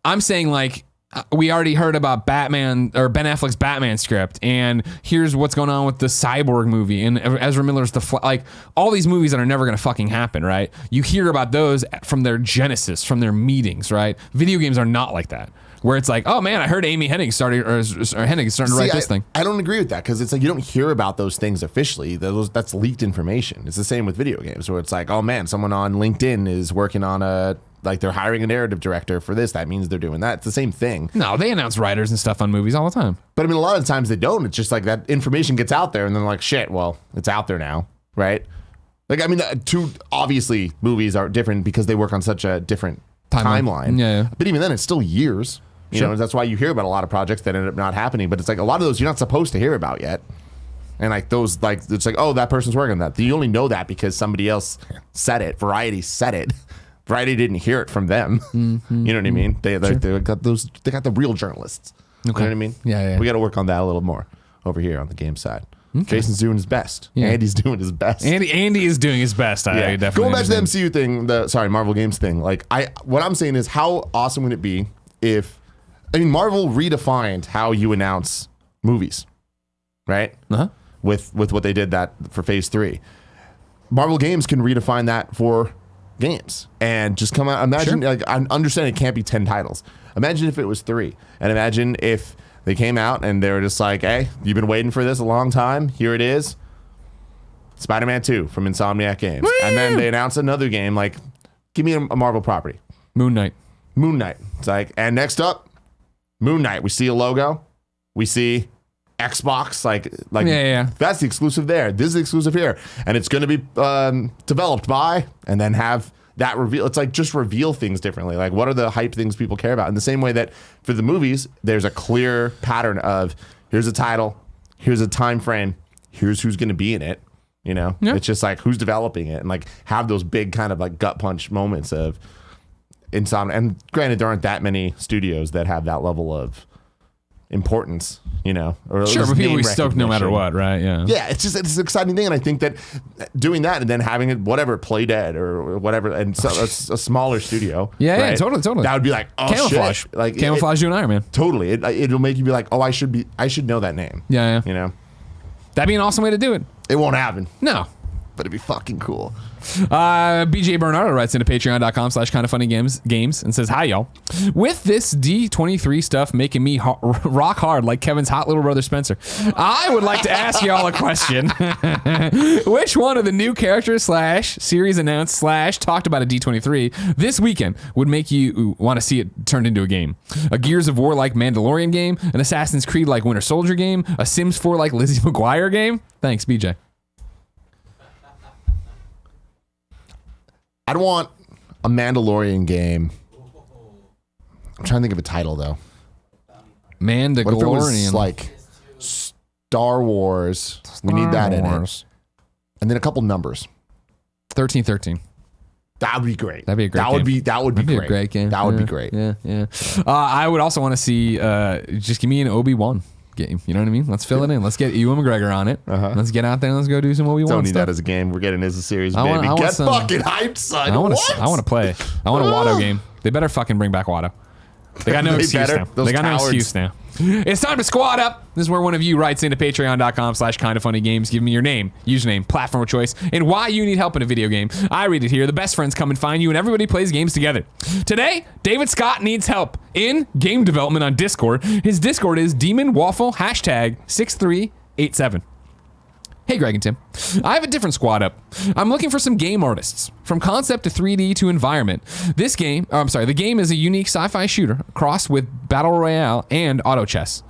I'm saying like, we already heard about Batman or Ben Affleck's Batman script, and here's what's going on with the Cyborg movie and Ezra Miller's like all these movies that are never gonna fucking happen, right? You hear about those from their genesis, from their meetings, right? Video games are not like that, where it's like, oh man, I heard Amy Hennig starting to write this thing. I don't agree with that, because it's like you don't hear about those things officially. That's leaked information. It's the same with video games, where it's like, oh man, someone on LinkedIn is working on they're hiring a narrative director for this. That means they're doing that. It's the same thing. No, they announce writers and stuff on movies all the time. But I mean, a lot of times they don't. It's just like that information gets out there and then like, shit, well, it's out there now, right? Like, I mean, obviously movies are different because they work on such a different timeline. Yeah. But even then, it's still years. You know, that's why you hear about a lot of projects that end up not happening. But it's like a lot of those you're not supposed to hear about yet. And like those, like, it's like, oh, that person's working on that. You only know that because somebody else said it. Variety said it. Variety didn't hear it from them. Mm-hmm. You know what I mean? They got those. They got the real journalists. Okay. You know what I mean? Yeah. We got to work on that a little more over here on the game side. Okay. Jason's doing his best. Yeah. Andy's doing his best. Andy is doing his best. I definitely going back to the MCU thing. Marvel Games thing. Like what I'm saying is, how awesome would it be if, Marvel redefined how you announce movies, right? Uh-huh. With what they did that for Phase 3. Marvel Games can redefine that for games and just come out. Imagine, like, I understand it can't be 10 titles. Imagine if it was 3, and imagine if they came out and they were just like, hey, you've been waiting for this a long time. Here it is. Spider-Man 2 from Insomniac Games. Woo! And then they announce another game, like, give me a Marvel property. Moon Knight. It's like, and next up, Moon Knight. We see a logo. We see Xbox, like yeah. That's the exclusive there. This is the exclusive here, and it's going to be developed by, and then have that reveal. It's like just reveal things differently. Like, what are the hype things people care about? In the same way that for the movies, there's a clear pattern of here's a title, here's a time frame, here's who's going to be in it. You know, It's just like who's developing it, and like have those big kind of like gut punch moments of Insomnia. And granted, there aren't that many studios that have that level of importance, or sure, but people will be stoked no matter what, right? Yeah, it's an exciting thing, and I think that doing that and then having it, whatever, Play Dead or whatever, and so a smaller studio, yeah, totally, that would be like, oh, camouflage, shit. Like camouflage, you and Iron Man, totally. It'll make you be like, oh, I should know that name. Yeah, that'd be an awesome way to do it. It won't happen. No. But it'd be fucking cool. BJ Bernardo writes into patreon.com/kindoffunnygames and says, hi, y'all. With this D23 stuff making me rock hard like Kevin's hot little brother Spencer, I would like to ask y'all a question. Which one of the new characters / series announced / talked about at D23 this weekend would make you want to see it turned into a game? A Gears of War like Mandalorian game? An Assassin's Creed like Winter Soldier game? A Sims 4 like Lizzie McGuire game? Thanks, BJ. I'd want a Mandalorian game. I'm trying to think of a title, though. Mandalorian. What if it was like Star Wars? We need that in it. And then a couple numbers. 1313. That would be great. That'd be a great game. That would be great. A great game. That would be great. Yeah. I would also want to see, just give me an Obi-Wan game. You know what I mean? Let's fill it in. Let's get Ewan McGregor on it. Let's get out there and let's go do some Obi-Wan Don't need stuff. that as a game. We're getting it as a series, baby. Get fucking hyped, son. I want to play. I want a Watto game. They better fucking bring back Watto. They got no excuse now. They got no excuse now. It's time to squad up. This is where one of you writes into patreon.com/kindoffunnygames. Give me your name, username, platform of choice, and why you need help in a video game. I read it here. The best friends come and find you, and everybody plays games together. Today, David Scott needs help in game development on Discord. His Discord is demonwaffle #63 6387. Hey, Greg and Tim. I have a different squad up. I'm looking for some game artists. From concept to 3D to environment. The game is a unique sci-fi shooter crossed with battle royale and auto chess.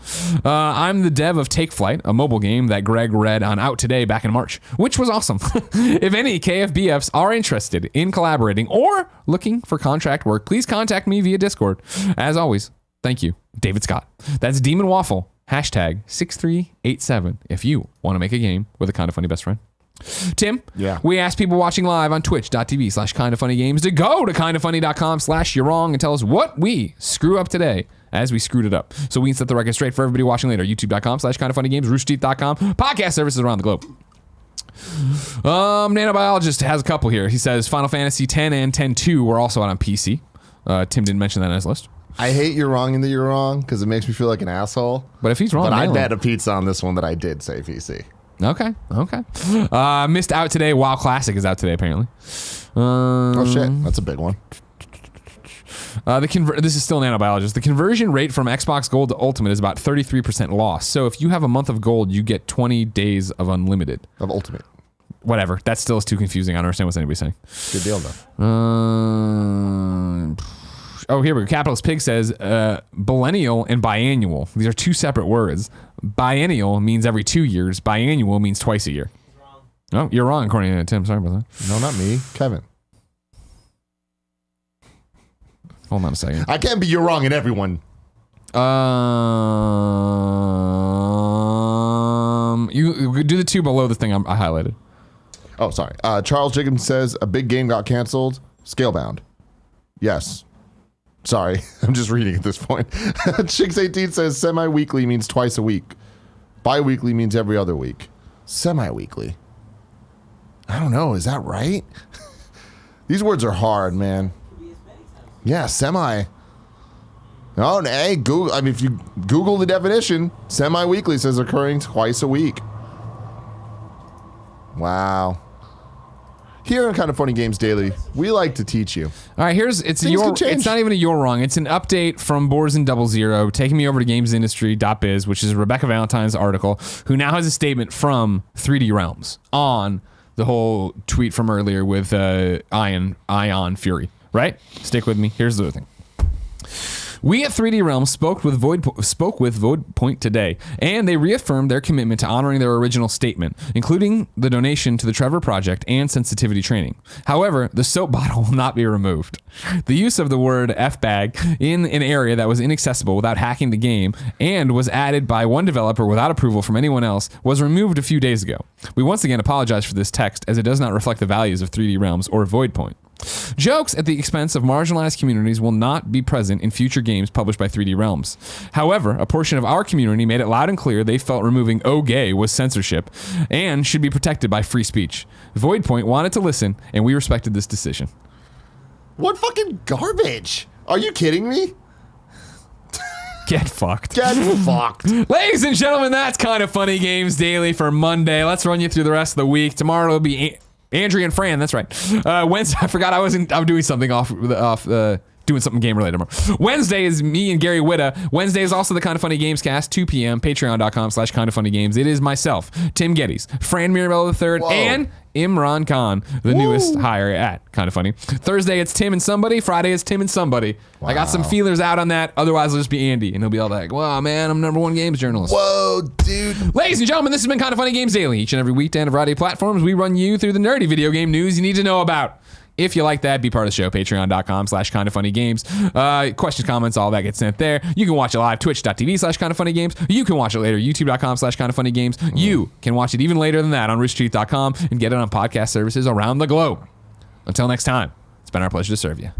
I'm the dev of Take Flight, a mobile game that Greg read on Out Today back in March, which was awesome. If any KFBFs are interested in collaborating or looking for contract work, please contact me via Discord. As always, thank you, David Scott. That's Demon Waffle. Hashtag 6387 if you want to make a game with a Kinda Funny best friend. Tim, Yeah. we asked people watching live on twitch.tv/kindafunnygames to go to kindafunny.com/you're wrong and tell us what we screw up today as we screwed it up. So we can set the record straight for everybody watching later. youtube.com/kindafunnygames, roosterteeth.com, podcast services around the globe. Nano Biologist has a couple here. He says Final Fantasy X and X-2 were also out on PC. Tim didn't mention that in his list. I hate you're wrong and that you're wrong because it makes me feel like an asshole. But if he's wrong, But I nail him. bet a pizza on this one that I did say PC. Okay. Missed Out Today. WoW Classic is out today, apparently. Oh shit, that's a big one. This is still Nanobiologist. The conversion rate from Xbox Gold to Ultimate is about 33% loss. So if you have a month of Gold, you get 20 days of Unlimited. Of Ultimate. Whatever. That still is too confusing. I don't understand what anybody's saying. Good deal though. Here we go. Capitalist Pig says biennial and biannual. These are two separate words. Biennial means every 2 years. Biannual means twice a year. Oh, you're wrong, according to Tim. Sorry about that. No, not me. Kevin. Hold on a second. I can't be you're wrong in everyone. You do the two below the thing I highlighted. Oh, sorry. Charles Jiggins says a big game got canceled. Scalebound. Yes. Sorry, I'm just reading at this point. Chicks18 says semi-weekly means twice a week. Bi-weekly means every other week. Semi-weekly. I don't know. Is that right? These words are hard, man. Yeah, semi. Oh, hey, Google. I mean, if you Google the definition, semi-weekly says occurring twice a week. Wow. Here on Kinda Funny Games Daily, we like to teach you. All right, it's not even a you're wrong. It's an update from Borzen 00, taking me over to gamesindustry.biz, which is Rebecca Valentine's article, who now has a statement from 3D Realms on the whole tweet from earlier with Ion Fury, right? Stick with me. Here's the other thing. We at 3D Realms spoke with Voidpoint today, and they reaffirmed their commitment to honoring their original statement, including the donation to the Trevor Project and sensitivity training. However, the soap bottle will not be removed. The use of the word F-bag in an area that was inaccessible without hacking the game and was added by one developer without approval from anyone else was removed a few days ago. We once again apologize for this text as it does not reflect the values of 3D Realms or Voidpoint. Jokes at the expense of marginalized communities will not be present in future games published by 3D Realms. However, a portion of our community made it loud and clear they felt removing "oh gay" was censorship and should be protected by free speech. Voidpoint wanted to listen, and we respected this decision. What fucking garbage? Are you kidding me? Get fucked. Get fucked. Ladies and gentlemen, that's Kinda Funny Games Daily for Monday. Let's run you through the rest of the week. Tomorrow will be Andrea and Fran, that's right. Wednesday, I forgot I'm doing something doing something game related tomorrow. Wednesday is me and Gary Whitta. Wednesday is also the Kinda Funny Gamescast, 2 p.m., patreon.com/kindafunnygames. It is myself, Tim Geddes, Fran Mirabella III, and Imran Khan, the newest hire at Kinda Funny. Thursday, it's Tim and somebody. Friday, it's Tim and somebody. Wow. I got some feelers out on that. Otherwise, it'll just be Andy, and he'll be all like, wow, man, I'm #1 games journalist. Whoa, dude. Ladies and gentlemen, this has been Kinda Funny Games Daily. Each and every weekday on a variety of platforms, we run you through the nerdy video game news you need to know about. If you like that, be part of the show, patreon.com/kindafunnygames. Questions, comments, all that gets sent there. You can watch it live, twitch.tv/kindafunnygames. You can watch it later, youtube.com/kindafunnygames. You can watch it even later than that on roosterteeth.com and get it on podcast services around the globe. Until next time, it's been our pleasure to serve you.